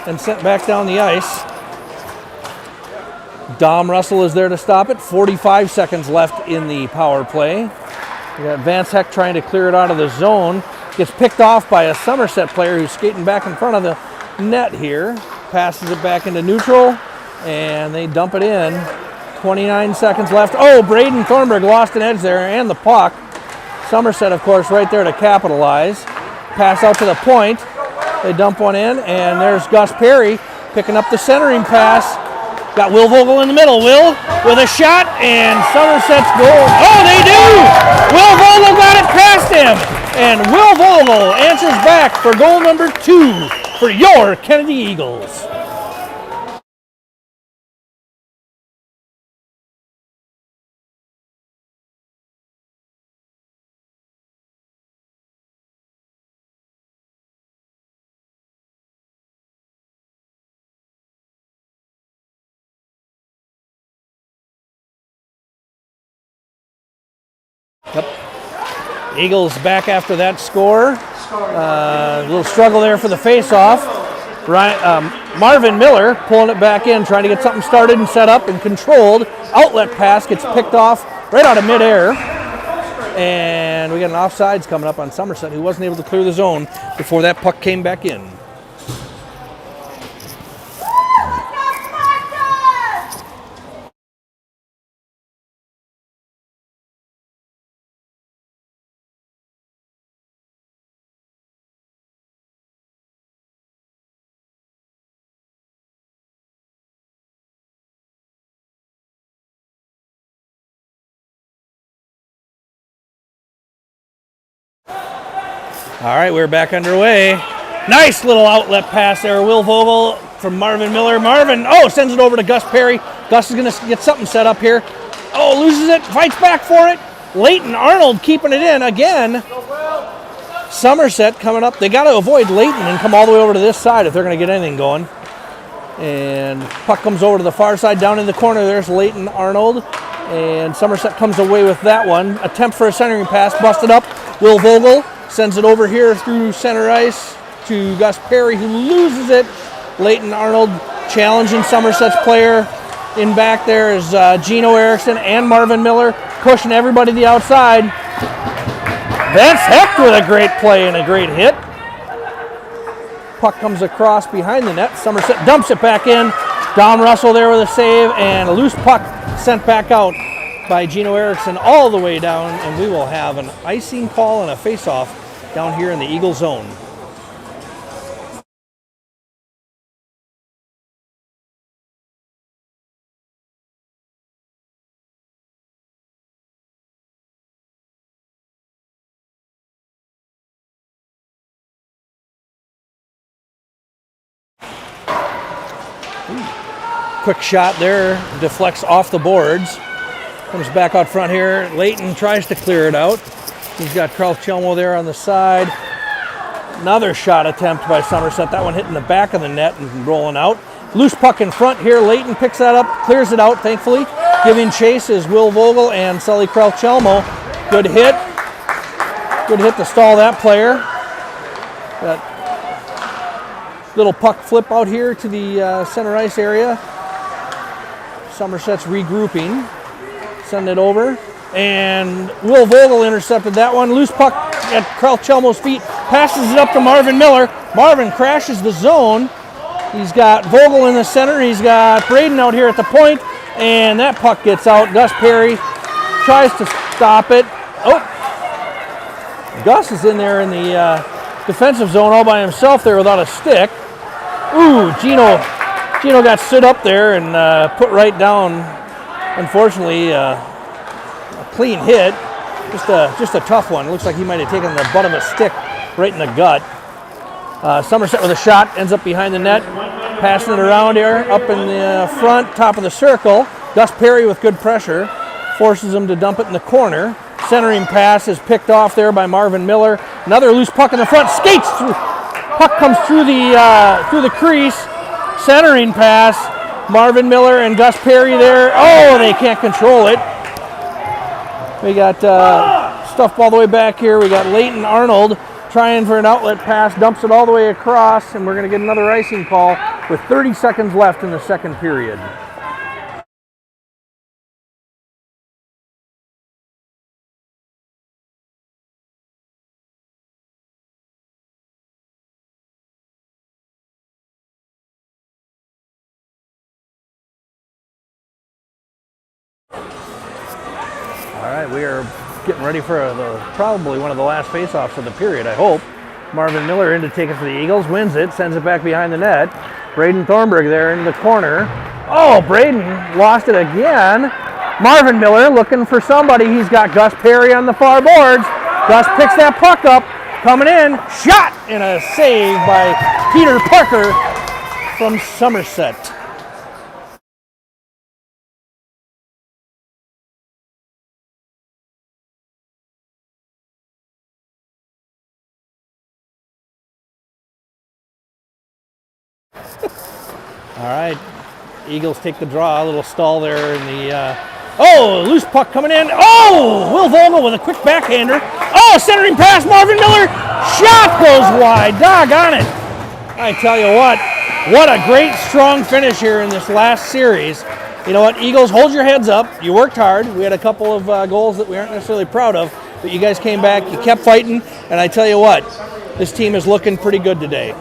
and sent back down the ice. Dom Russell is there to stop it. 45 seconds left in the power play. We got Vance Hecht trying to clear it out of the zone. Gets picked off by a Somerset player who's skating back in front of the net here. Passes it back into neutral, and they dump it in. 29 seconds left. Braden Thornburg lost an edge there and the puck. Somerset, of course, right there to capitalize. Pass out to the point. They dump one in, and there's Gus Perry picking up the centering pass. Got Will Vogel in the middle. Will with a shot, and Somerset's goal. They do! Will Vogel got it past him, and Will Vogel answers back for goal number 2 for your Kennedy Eagles. Yep. Eagles back after that score. A little struggle there for the face-off. Marvin Miller pulling it back in, trying to get something started and set up and controlled. Outlet pass gets picked off right out of midair. And we got an offsides coming up on Somerset, who wasn't able to clear the zone before that puck came back in. All right, we're back underway. Nice little outlet pass there. Will Vogel from Marvin Miller. Marvin, sends it over to Gus Perry. Gus is going to get something set up here. Loses it, fights back for it. Leighton Arnold keeping it in again. Somerset coming up. They got to avoid Leighton and come all the way over to this side if they're going to get anything going. And puck comes over to the far side, down in the corner. There's Leighton Arnold. And Somerset comes away with that one. Attempt for a centering pass, busted up. Will Vogel sends it over here through center ice to Gus Perry, who loses it. Leighton Arnold challenging Somerset's player. In back there is Gino Erickson and Marvin Miller pushing everybody to the outside. Vance Hecht with a great play and a great hit. Puck comes across behind the net. Somerset dumps it back in. Dom Russell there with a save, and a loose puck sent back out by Gino Erickson all the way down, and we will have an icing call and a face-off down here in the Eagle zone. Quick shot there, deflects off the boards. Comes back out front here. Leighton tries to clear it out. He's got Carl Chelmo there on the side. Another shot attempt by Somerset. That one hitting the back of the net and rolling out. Loose puck in front here. Leighton picks that up, clears it out, thankfully. Giving chase is Will Vogel and Sully Crouch-Elmo. Good hit. Good hit to stall that player. That little puck flip out here to the center ice area. Somerset's regrouping. Send it over. And Will Vogel intercepted that one. Loose puck at Crouch-Elmo's feet. Passes it up to Marvin Miller. Marvin crashes the zone. He's got Vogel in the center. He's got Braden out here at the point. And that puck gets out. Gus Perry tries to stop it. Oh! Gus is in there in the defensive zone all by himself there without a stick. Ooh, Gino got stood up there and put right down. Unfortunately, a clean hit. Just a tough one. Looks like he might have taken the butt of a stick right in the gut. Somerset with a shot, ends up behind the net. Passing it around here, up in the front, top of the circle. Gus Perry with good pressure. Forces him to dump it in the corner. Centering pass is picked off there by Marvin Miller. Another loose puck in the front, skates through. Puck comes through the crease. Centering pass, Marvin Miller and Gus Perry there. Oh, they can't control it. We got stuff all the way back here. We got Leighton Arnold trying for an outlet pass, dumps it all the way across, and we're going to get another icing call with 30 seconds left in the second period. All right, we are getting ready for probably one of the last face-offs of the period, I hope. Marvin Miller in to take it for the Eagles, wins it, sends it back behind the net. Braden Thornburg there in the corner. Oh, Braden lost it again. Marvin Miller looking for somebody. He's got Gus Perry on the far boards. Gus picks that puck up, coming in, shot, and a save by Peter Parker from Somerset. All right, Eagles take the draw, a little stall there in the, loose puck coming in. Oh, Will Vogel with a quick backhander. Oh, centering pass, Marvin Miller, shot goes wide, doggone it. I tell you what a great strong finish here in this last series. You know what, Eagles, hold your heads up. You worked hard. We had a couple of goals that we aren't necessarily proud of, but you guys came back, you kept fighting, and I tell you what, this team is looking pretty good today.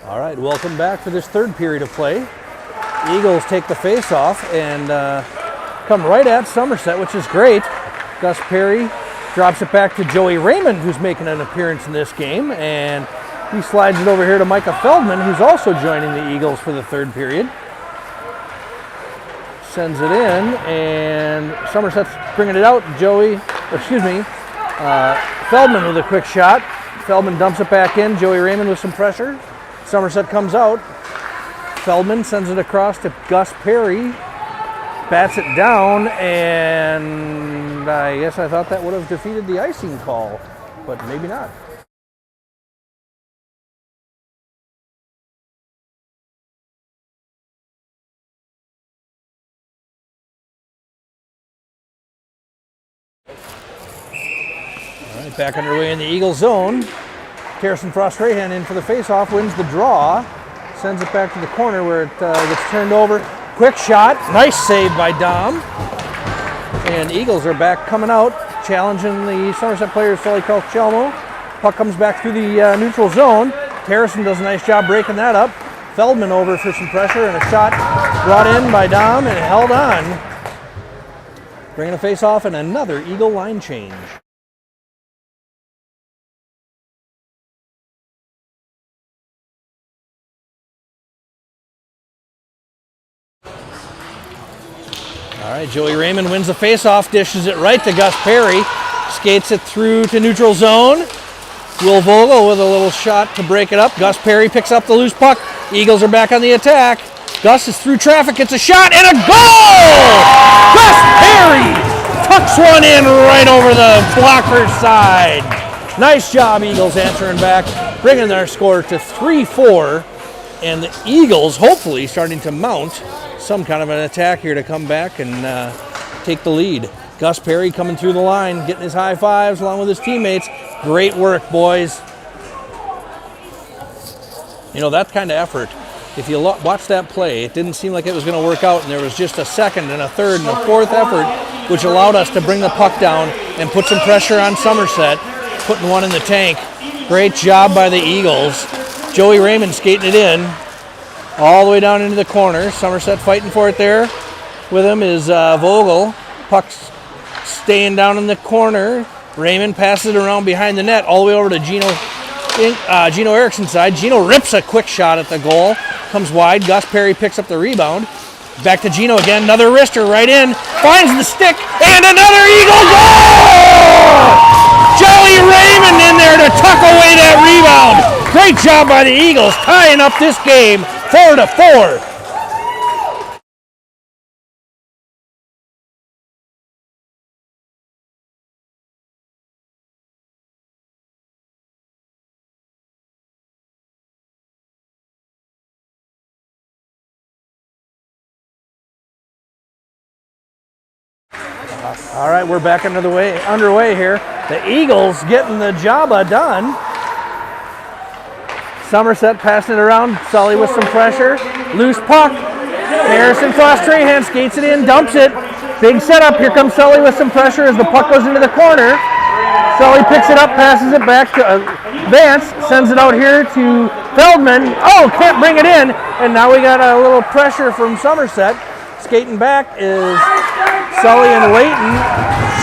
All right, welcome back for this third period of play. Eagles take the face-off and come right at Somerset, which is great. Gus Perry drops it back to Joey Raymond, who's making an appearance in this game, and he slides it over here to Micah Feldman, who's also joining the Eagles for the third period. Sends it in, and Somerset's bringing it out. Feldman with a quick shot. Feldman dumps it back in. Joey Raymond with some pressure. Somerset comes out. Feldman sends it across to Gus Perry. Bats it down, and I guess I thought that would have defeated the icing call, but maybe not. All right, back underway in the Eagle zone. Harrison Frost-Rahan in for the faceoff, wins the draw, sends it back to the corner where it gets turned over. Quick shot, nice save by Dom. And Eagles are back coming out, challenging the Somerset player, Sully Calchelmo. Puck comes back through the neutral zone. Harrison does a nice job breaking that up. Feldman over for some pressure, and a shot brought in by Dom and held on. Bringing a face off and another Eagle line change. All right, Joey Raymond wins the face-off, dishes it right to Gus Perry, skates it through to neutral zone. Will Vogel with a little shot to break it up. Gus Perry picks up the loose puck. Eagles are back on the attack. Gus is through traffic, gets a shot, and a goal! Gus Perry tucks one in right over the blocker's side. Nice job, Eagles answering back, bringing their score to 3-4, and the Eagles hopefully starting to mount some kind of an attack here to come back and take the lead. Gus Perry coming through the line, getting his high fives along with his teammates. Great work, boys. You know, that kind of effort, if you watch that play, it didn't seem like it was going to work out, and there was just a second and a third and a fourth effort, which allowed us to bring the puck down and put some pressure on Somerset, putting one in the tank. Great job by the Eagles. Joey Raymond skating it in all the way down into the corner. Somerset fighting for it there. With him is Vogel. Puck's staying down in the corner. Raymond passes it around behind the net all the way over to Gino Erickson's side. Gino rips a quick shot at the goal. Comes wide. Gus Perry picks up the rebound. Back to Gino again. Another wrister right in. Finds the stick. And another Eagle goal! Joey Raymond in there to tuck away that rebound. Great job by the Eagles, tying up this game 4-4. All right, we're back underway here. The Eagles getting the job done. Somerset passing it around. Sully with some pressure. Loose puck. Harrison Frost-Trahan skates it in, dumps it. Big setup. Here comes Sully with some pressure as the puck goes into the corner. Sully picks it up, passes it back to Vance, sends it out here to Feldman. Oh, can't bring it in. And now we got a little pressure from Somerset. Skating back is Sully and Leighton.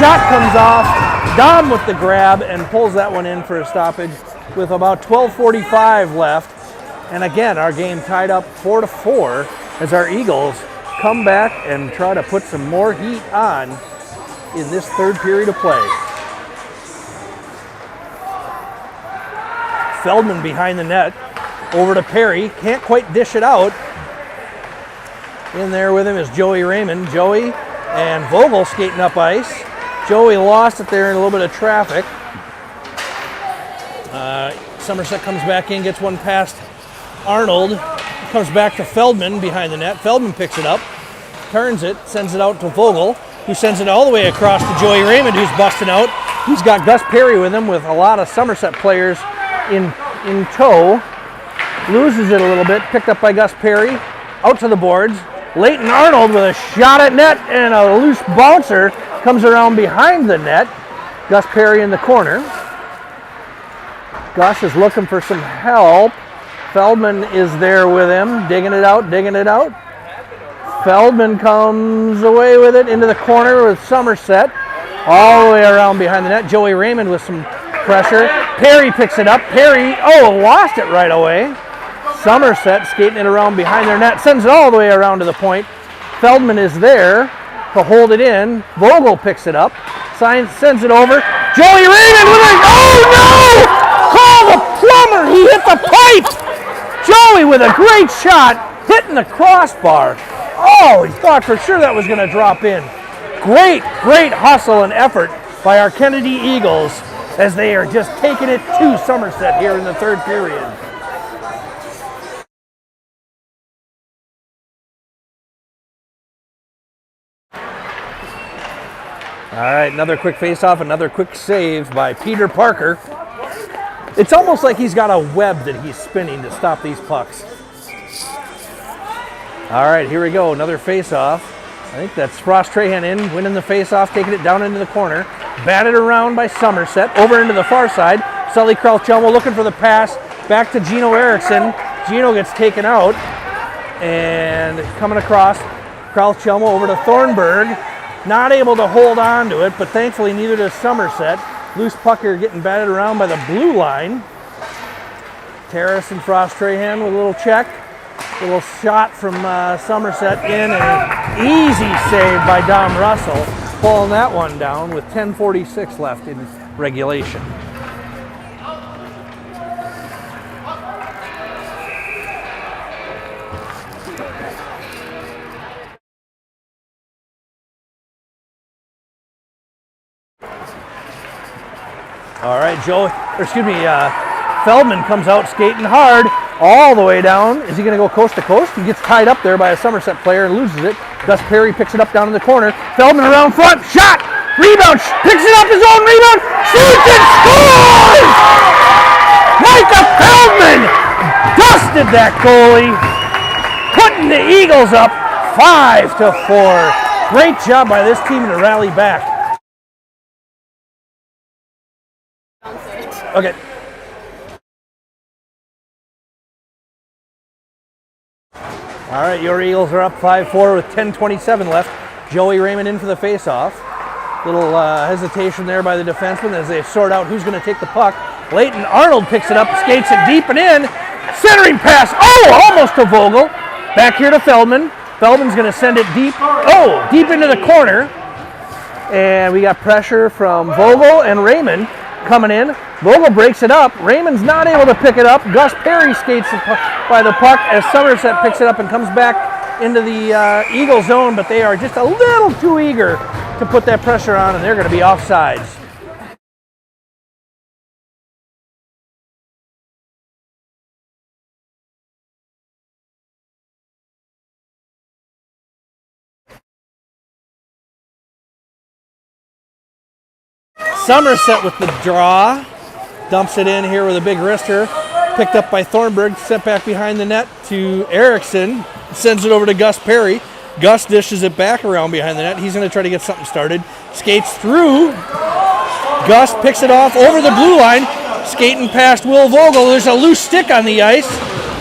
Shot comes off. Dom with the grab and pulls that one in for a stoppage with about 12:45 left. And again, our game tied up 4-4 as our Eagles come back and try to put some more heat on in this third period of play. Feldman behind the net, over to Perry, can't quite dish it out. In there with him is Joey Raymond. Joey and Vogel skating up ice. Joey lost it there in a little bit of traffic. Somerset comes back in, gets one past Arnold. Comes back to Feldman behind the net. Feldman picks it up, turns it, sends it out to Vogel, who sends it all the way across to Joey Raymond, who's busting out. He's got Gus Perry with him with a lot of Somerset players in tow. Loses it a little bit, picked up by Gus Perry. Out to the boards. Leighton Arnold with a shot at net and a loose bouncer comes around behind the net. Gus Perry in the corner. Gus is looking for some help Feldman is there with him, digging it out, digging it out. Feldman comes away with it into the corner with Somerset. All the way around behind the net. Joey Raymond with some pressure. Perry picks it up. Perry, lost it right away. Somerset skating it around behind their net. Sends it all the way around to the point. Feldman is there to hold it in. Vogel picks it up. Sends it over. Joey Raymond with a, oh no! Call the plumber! He hit the pipe! Joey with a great shot, hitting the crossbar. Oh, he thought for sure that was going to drop in. Great hustle and effort by our Kennedy Eagles as they are just taking it to Somerset here in the third period. All right, another quick face-off, another quick save by Peter Parker. It's almost like he's got a web that he's spinning to stop these pucks. All right, here we go, another face-off. I think that's Ross Trahan in, winning the face-off, taking it down into the corner. Batted around by Somerset, over into the far side. Sully Krauth-Chelmo looking for the pass, back to Gino Erickson. Gino gets taken out, and coming across, Krauth-Chelmo over to Thornburg. Not able to hold on to it, but thankfully neither does Somerset. Loose puck here getting batted around by the blue line. Terrace and Frost Trahan with a little check. Little shot from Somerset in, and an easy save by Dom Russell, pulling that one down with 10:46 left in regulation. All right, Feldman comes out skating hard all the way down. Is he going to go coast to coast? He gets tied up there by a Somerset player and loses it. Gus Perry picks it up down in the corner. Feldman around front, shot, rebound, picks it up, his own rebound, shoots and scores! Micah Feldman dusted that goalie, putting the Eagles up 5-4. Great job by this team to rally back. Okay. All right, your Eagles are up 5-4 with 10:27 left. Joey Raymond in for the face-off. Little hesitation there by the defenseman as they sort out who's going to take the puck. Leighton Arnold picks it up, skates it deep and in. Centering pass, almost to Vogel. Back here to Feldman. Feldman's going to send it deep, deep into the corner. And we got pressure from Vogel and Raymond coming in. Vogel breaks it up. Raymond's not able to pick it up. Gus Perry skates by the puck as Somerset picks it up and comes back into the Eagle zone, but they are just a little too eager to put that pressure on, and they're going to be offsides. Somerset with the draw. Dumps it in here with a big wrister. Picked up by Thornburg, set back behind the net to Erickson. Sends it over to Gus Perry. Gus dishes it back around behind the net. He's going to try to get something started. Skates through. Gus picks it off over the blue line. Skating past Will Vogel. There's a loose stick on the ice.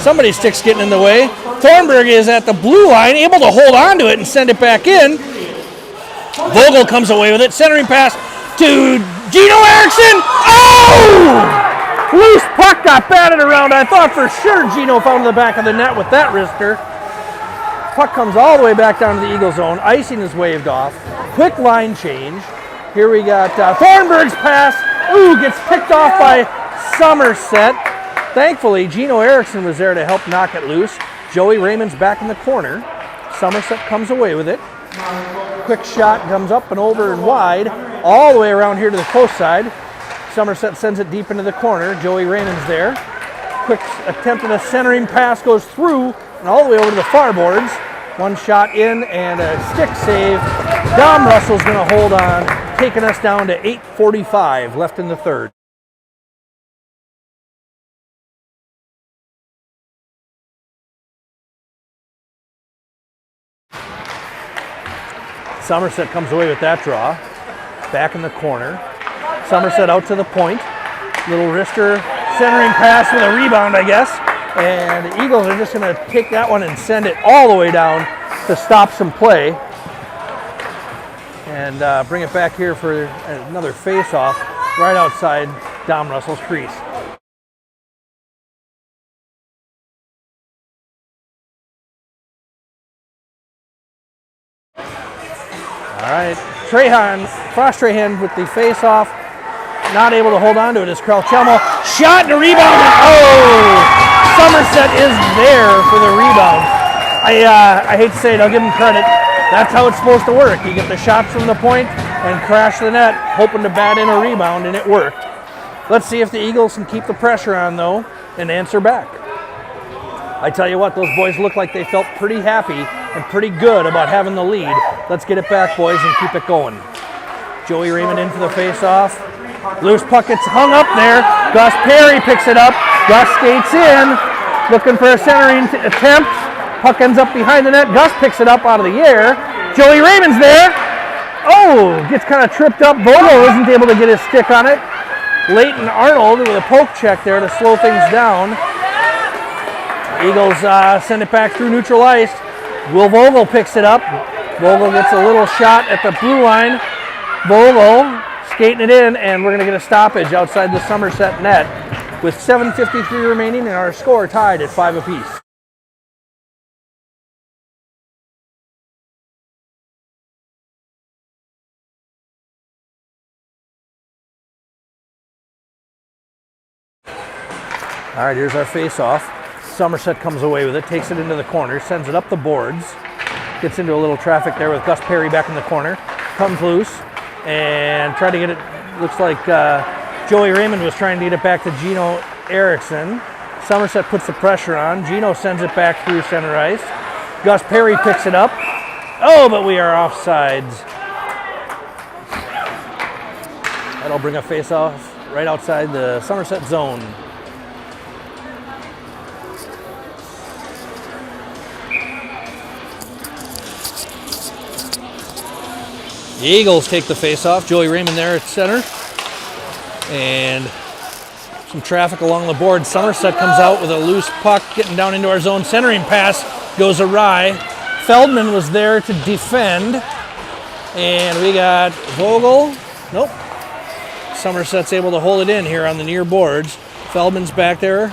Somebody's stick's getting in the way. Thornburg is at the blue line, able to hold on to it and send it back in. Vogel comes away with it. Centering pass to Gino Erickson. Loose puck got batted around. I thought for sure Gino found the back of the net with that wrister. Puck comes all the way back down to the Eagle zone. Icing is waved off. Quick line change. Here we got Thornburg's pass. Gets picked off by Somerset. Thankfully, Gino Erickson was there to help knock it loose. Joey Raymond's back in the corner. Somerset comes away with it. Quick shot comes up and over and wide, all the way around here to the coast side. Somerset sends it deep into the corner. Joey Raymond's there. Quick attempt at a centering pass goes through and all the way over to the far boards. One shot in and a stick save. Dom Russell's going to hold on, taking us down to 8:45 left in the third. Somerset comes away with that draw. Back in the corner. Somerset out to the point. Little wrister, centering pass with a rebound, I guess. And the Eagles are just going to take that one and send it all the way down to stop some play. And bring it back here for another face-off right outside Dom Russell's crease. All right, Frost Trahan with the face-off, not able to hold on to it as Kralchelmo shot and a rebound. Somerset is there for the rebound. I hate to say it, I'll give him credit. That's how it's supposed to work. You get the shots from the point and crash the net, hoping to bat in a rebound, and it worked. Let's see if the Eagles can keep the pressure on, though, and answer back. I tell you what, those boys look like they felt pretty happy and pretty good about having the lead. Let's get it back, boys, and keep it going. Joey Raymond in for the face-off. Loose puck gets hung up there. Gus Perry picks it up. Gus skates in, looking for a centering attempt. Puck ends up behind the net. Gus picks it up out of the air. Joey Raymond's there. Oh, gets kind of tripped up. Vogel isn't able to get his stick on it. Leighton Arnold with a poke check there to slow things down. Eagles send it back through neutral ice. Will Vogel picks it up. Vogel gets a little shot at the blue line. Vogel skating it in, and we're going to get a stoppage outside the Somerset net with 7:53 remaining and our score tied at 5 apiece. All right, here's our face-off. Somerset comes away with it, takes it into the corner, sends it up the boards, gets into a little traffic there with Gus Perry back in the corner, comes loose, and try to get it, looks like Joey Raymond was trying to get it back to Gino Erickson. Somerset puts the pressure on. Gino sends it back through center ice. Gus Perry picks it up. Oh, but we are offsides. That'll bring a face-off right outside the Somerset zone. The Eagles take the face-off. Joey Raymond there at center. And some traffic along the board. Somerset comes out with a loose puck, getting down into our zone. Centering pass goes awry. Feldman was there to defend. And we got Vogel. Nope. Somerset's able to hold it in here on the near boards. Feldman's back there.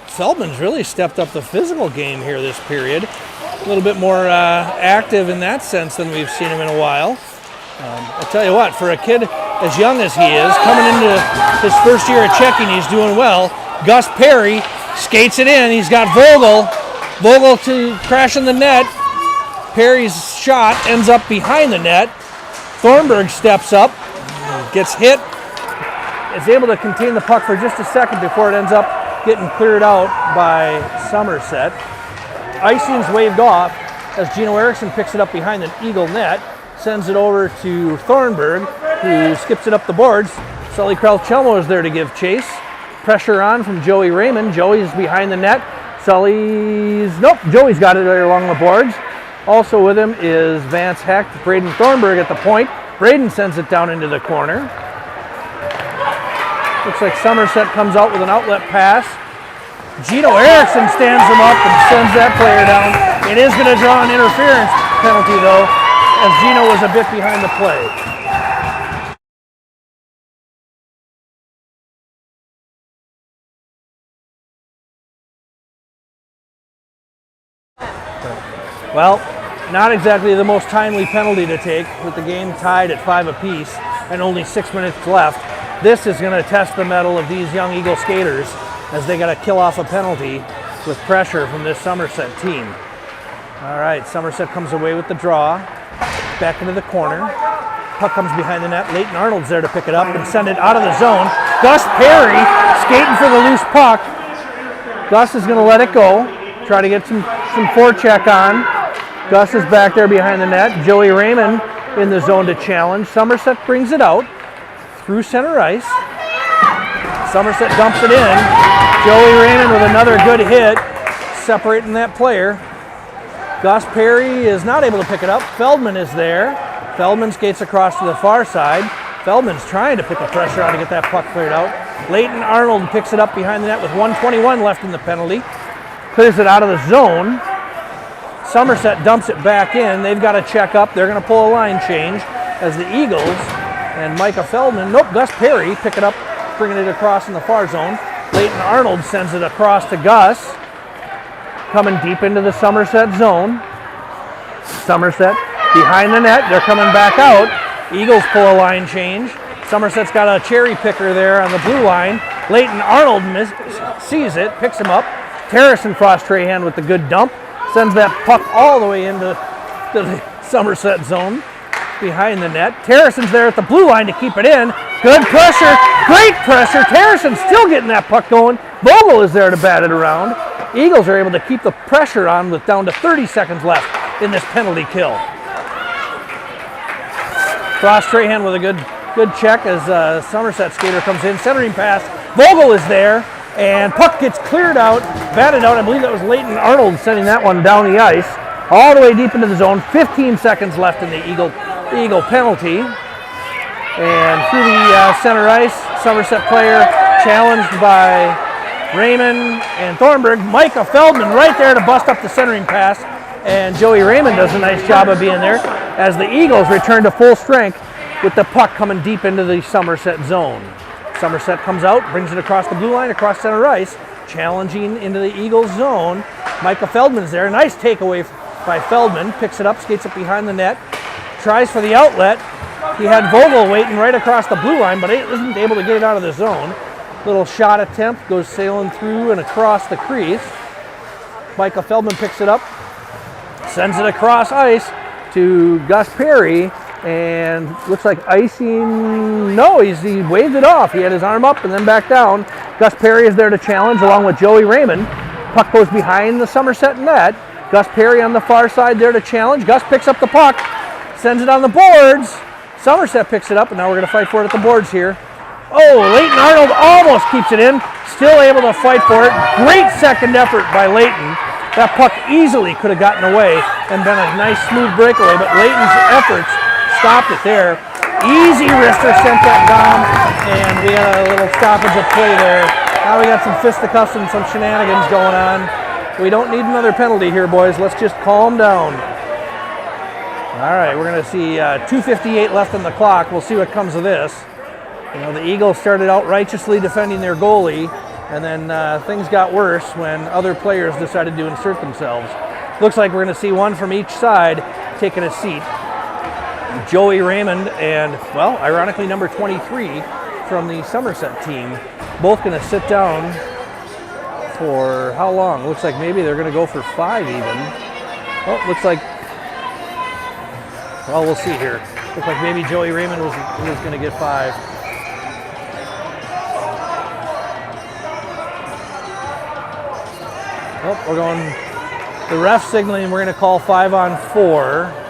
Feldman's really stepped up the physical game here this period. A little bit more active in that sense than we've seen him in a while. I tell you what, for a kid as young as he is, coming into his first year at checking, he's doing well. Gus Perry skates it in. He's got Vogel. Vogel to crash in the net. Perry's shot ends up behind the net. Thornburg steps up, gets hit, is able to contain the puck for just a second before it ends up getting cleared out by Somerset. Icing's waved off as Gino Erickson picks it up behind the Eagle net, sends it over to Thornburg, who skips it up the boards. Sully Kralchelmo is there to give chase. Pressure on from Joey Raymond. Joey's behind the net. Joey's got it there along the boards. Also with him is Vance Hecht, Braden Thornburg at the point. Braden sends it down into the corner. Looks like Somerset comes out with an outlet pass. Gino Erickson stands him up and sends that player down. It is going to draw an interference penalty, though, as Gino was a bit behind the play. Well, not exactly the most timely penalty to take with the game tied at 5 apiece and only 6 minutes left. This is going to test the mettle of these young Eagle skaters as they got to kill off a penalty with pressure from this Somerset team. All right, Somerset comes away with the draw. Back into the corner. Puck comes behind the net. Leighton Arnold's there to pick it up and send it out of the zone. Gus Perry skating for the loose puck. Gus is going to let it go. Try to get some forecheck on. Gus is back there behind the net. Joey Raymond in the zone to challenge. Somerset brings it out through center ice. Somerset dumps it in. Joey Raymond with another good hit, separating that player. Gus Perry is not able to pick it up. Feldman is there. Feldman skates across to the far side. Feldman's trying to put the pressure on to get that puck cleared out. Leighton Arnold picks it up behind the net with 1:21 left in the penalty. Clears it out of the zone. Somerset dumps it back in. They've got to check up. They're going to pull a line change as the Eagles and Micah Feldman, Gus Perry pick it up, bringing it across in the far zone. Leighton Arnold sends it across to Gus. Coming deep into the Somerset zone. Somerset behind the net. They're coming back out. Eagles pull a line change. Somerset's got a cherry picker there on the blue line. Leighton Arnold sees it, picks him up. Terracin Frost-Trahan with the good dump. Sends that puck all the way into the Somerset zone behind the net. Terracin's there at the blue line to keep it in. Good pressure, great pressure. Terracin's still getting that puck going. Vogel is there to bat it around. Eagles are able to keep the pressure on with down to 30 seconds left in this penalty kill. Frost-Trahan with a good check as Somerset skater comes in. Centering pass. Vogel is there. And puck gets cleared out, batted out. I believe that was Leighton Arnold sending that one down the ice. All the way deep into the zone. 15 seconds left in the Eagle penalty. And through the center ice, Somerset player challenged by Raymond and Thornburg. Micah Feldman right there to bust up the centering pass. And Joey Raymond does a nice job of being there as the Eagles return to full strength with the puck coming deep into the Somerset zone. Somerset comes out, brings it across the blue line, across center ice, challenging into the Eagles zone. Micah Feldman's there. Nice takeaway by Feldman. Picks it up, skates it behind the net, tries for the outlet. He had Vogel waiting right across the blue line, but isn't able to get it out of the zone. Little shot attempt, goes sailing through and across the crease. Micah Feldman picks it up, sends it across ice to Gus Perry. And looks like icing. No, he waved it off. He had his arm up and then back down. Gus Perry is there to challenge along with Joey Raymond. Puck goes behind the Somerset net. Gus Perry on the far side there to challenge. Gus picks up the puck, sends it on the boards. Somerset picks it up, and now we're going to fight for it at the boards here. Oh, Leighton Arnold almost keeps it in. Still able to fight for it. Great second effort by Leighton. That puck easily could have gotten away and been a nice smooth breakaway, but Leighton's efforts stopped it there. Easy wrister sent that down, and we had a little stoppage of play there. Now we got some fisticuffs and some shenanigans going on. We don't need another penalty here, boys. Let's just calm down. All right, we're going to see 2:58 left on the clock. We'll see what comes of this. You know, the Eagles started out righteously defending their goalie, and then things got worse when other players decided to insert themselves. Looks like we're going to see one from each side taking a seat. Joey Raymond and, well, ironically, number 23 from the Somerset team, both going to sit down for how long? Looks like maybe they're going to go for 5 even. Oh, looks like, well, we'll see here. Looks like maybe Joey Raymond was going to get 5. Oh, we're going, the ref signaling we're going to call 5-on-4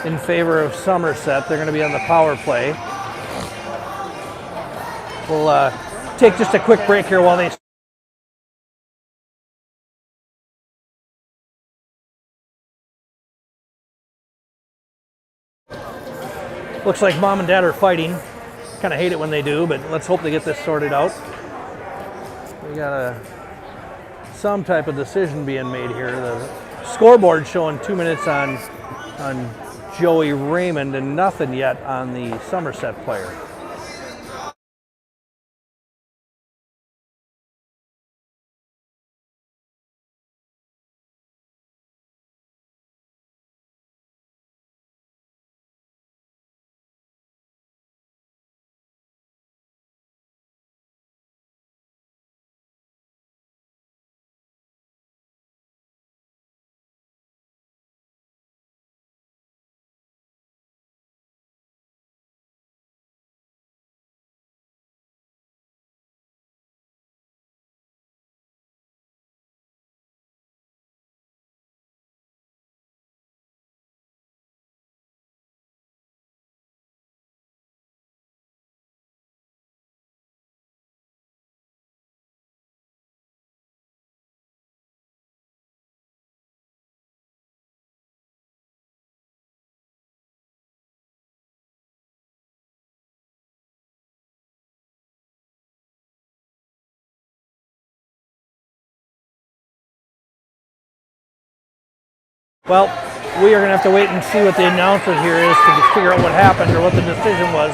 in favor of Somerset. They're going to be on the power play. We'll take just a quick break here while they looks like mom and dad are fighting. Kind of hate it when they do, but let's hope they get this sorted out. We got some type of decision being made here. The scoreboard showing 2 minutes on Joey Raymond and nothing yet on the Somerset player. Well, we are going to have to wait and see what the announcement here is to figure out what happened or what the decision was.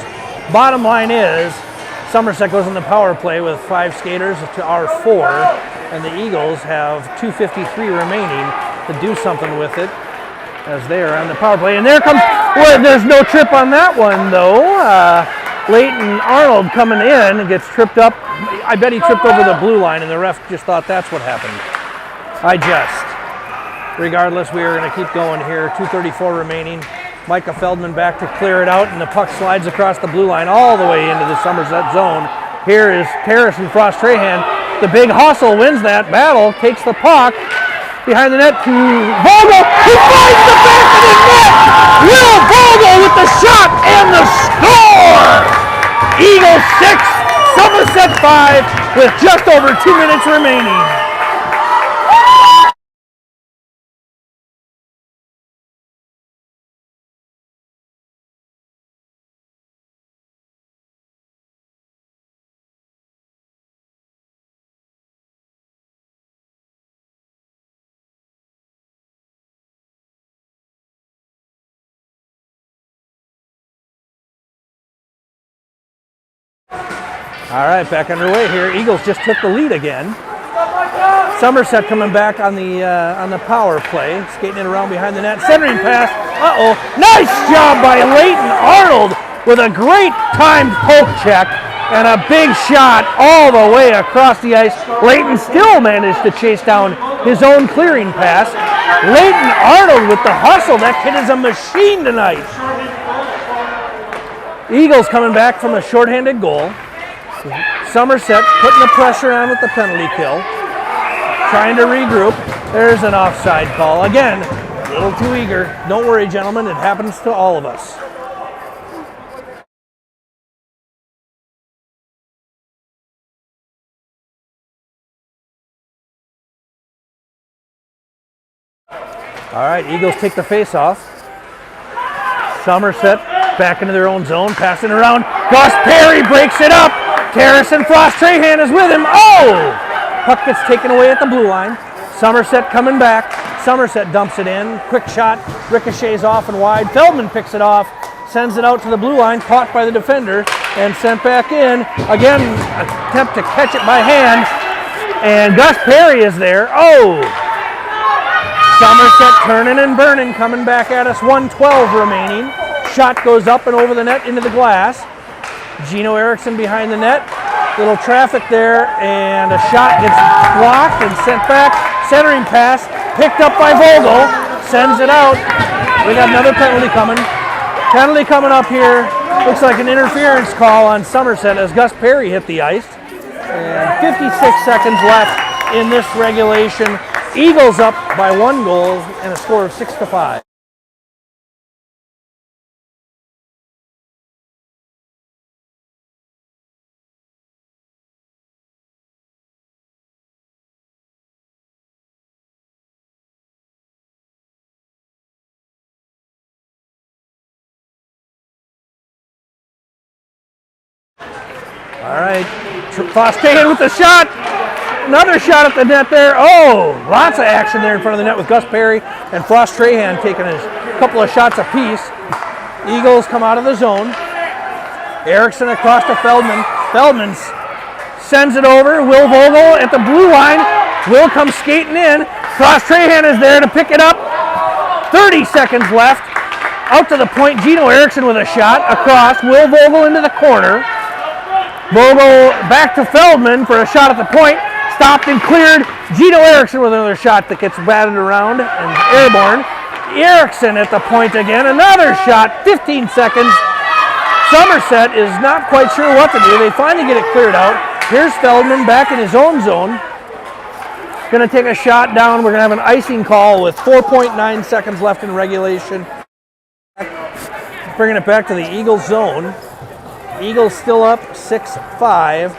Bottom line is, Somerset goes on the power play with 5 skaters to our 4, and the Eagles have 2:53 remaining to do something with it as they are on the power play. And there comes, well, there's no trip on that one though. Leighton Arnold coming in and gets tripped up. I bet he tripped over the blue line and the ref just thought that's what happened. Regardless, we are going to keep going here. 2:34 remaining. Micah Feldman back to clear it out, and the puck slides across the blue line all the way into the Somerset zone. Here is Terrace and Frost Trahan. The big hustle wins that battle, takes the puck behind the net to Vogel, who finds the back of the net! Will Vogel with the shot and the score! Eagles 6, Somerset 5 with just over 2 minutes remaining. All right, back underway here. Eagles just took the lead again. Somerset coming back on the power play, skating it around behind the net, centering pass. Nice job by Leighton Arnold with a great timed poke check and a big shot all the way across the ice. Leighton still managed to chase down his own clearing pass. Leighton Arnold with the hustle. That kid is a machine tonight. Eagles coming back from a shorthanded goal. Somerset putting the pressure on with the penalty kill. Trying to regroup. There's an offside call. Again, a little too eager. Don't worry, gentlemen. It happens to all of us. All right, Eagles take the face off. Somerset back into their own zone, passing around. Gus Perry breaks it up. Terrace and Frost Trahan is with him. Puck gets taken away at the blue line. Somerset coming back. Somerset dumps it in. Quick shot, ricochets off and wide. Feldman picks it off, sends it out to the blue line, caught by the defender, and sent back in. Again, attempt to catch it by hand, and Gus Perry is there. Somerset turning and burning, coming back at us. 1:12 remaining. Shot goes up and over the net into the glass. Gino Erickson behind the net. Little traffic there, and a shot gets blocked and sent back. Centering pass, picked up by Vogel, sends it out. We got another penalty coming. Penalty coming up here. Looks like an interference call on Somerset as Gus Perry hit the ice. And 56 seconds left in this regulation. Eagles up by 1 goal and a score of 6-5. All right, Frost Trahan with the shot. Another shot at the net there. Lots of action there in front of the net with Gus Perry and Frost Trahan taking a couple of shots apiece. Eagles come out of the zone. Erickson across to Feldman. Feldman sends it over. Will Vogel at the blue line. Will comes skating in. Frost Trahan is there to pick it up. 30 seconds left. Out to the point. Gino Erickson with a shot across. Will Vogel into the corner. Vogel back to Feldman for a shot at the point. Stopped and cleared. Gino Erickson with another shot that gets batted around and airborne. Erickson at the point again. Another shot. 15 seconds. Somerset is not quite sure what to do. They finally get it cleared out. Here's Feldman back in his own zone. Going to take a shot down. We're going to have an icing call with 4.9 seconds left in regulation. Bringing it back to the Eagles zone. Eagles still up 6-5.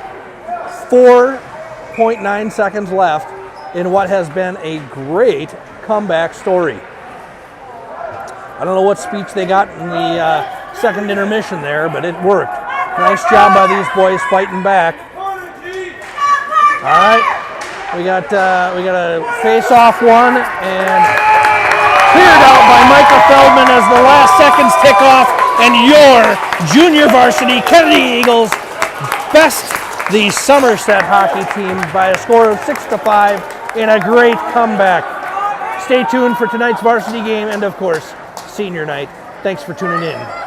4.9 seconds left in what has been a great comeback story. I don't know what speech they got in the second intermission there, but it worked. Nice job by these boys fighting back. All right, we got a face-off one, and cleared out by Michael Feldman as the last seconds tick off, and your junior varsity Kennedy Eagles best the Somerset hockey team by a score of 6-5 in a great comeback. Stay tuned for tonight's varsity game and, of course, senior night. Thanks for tuning in.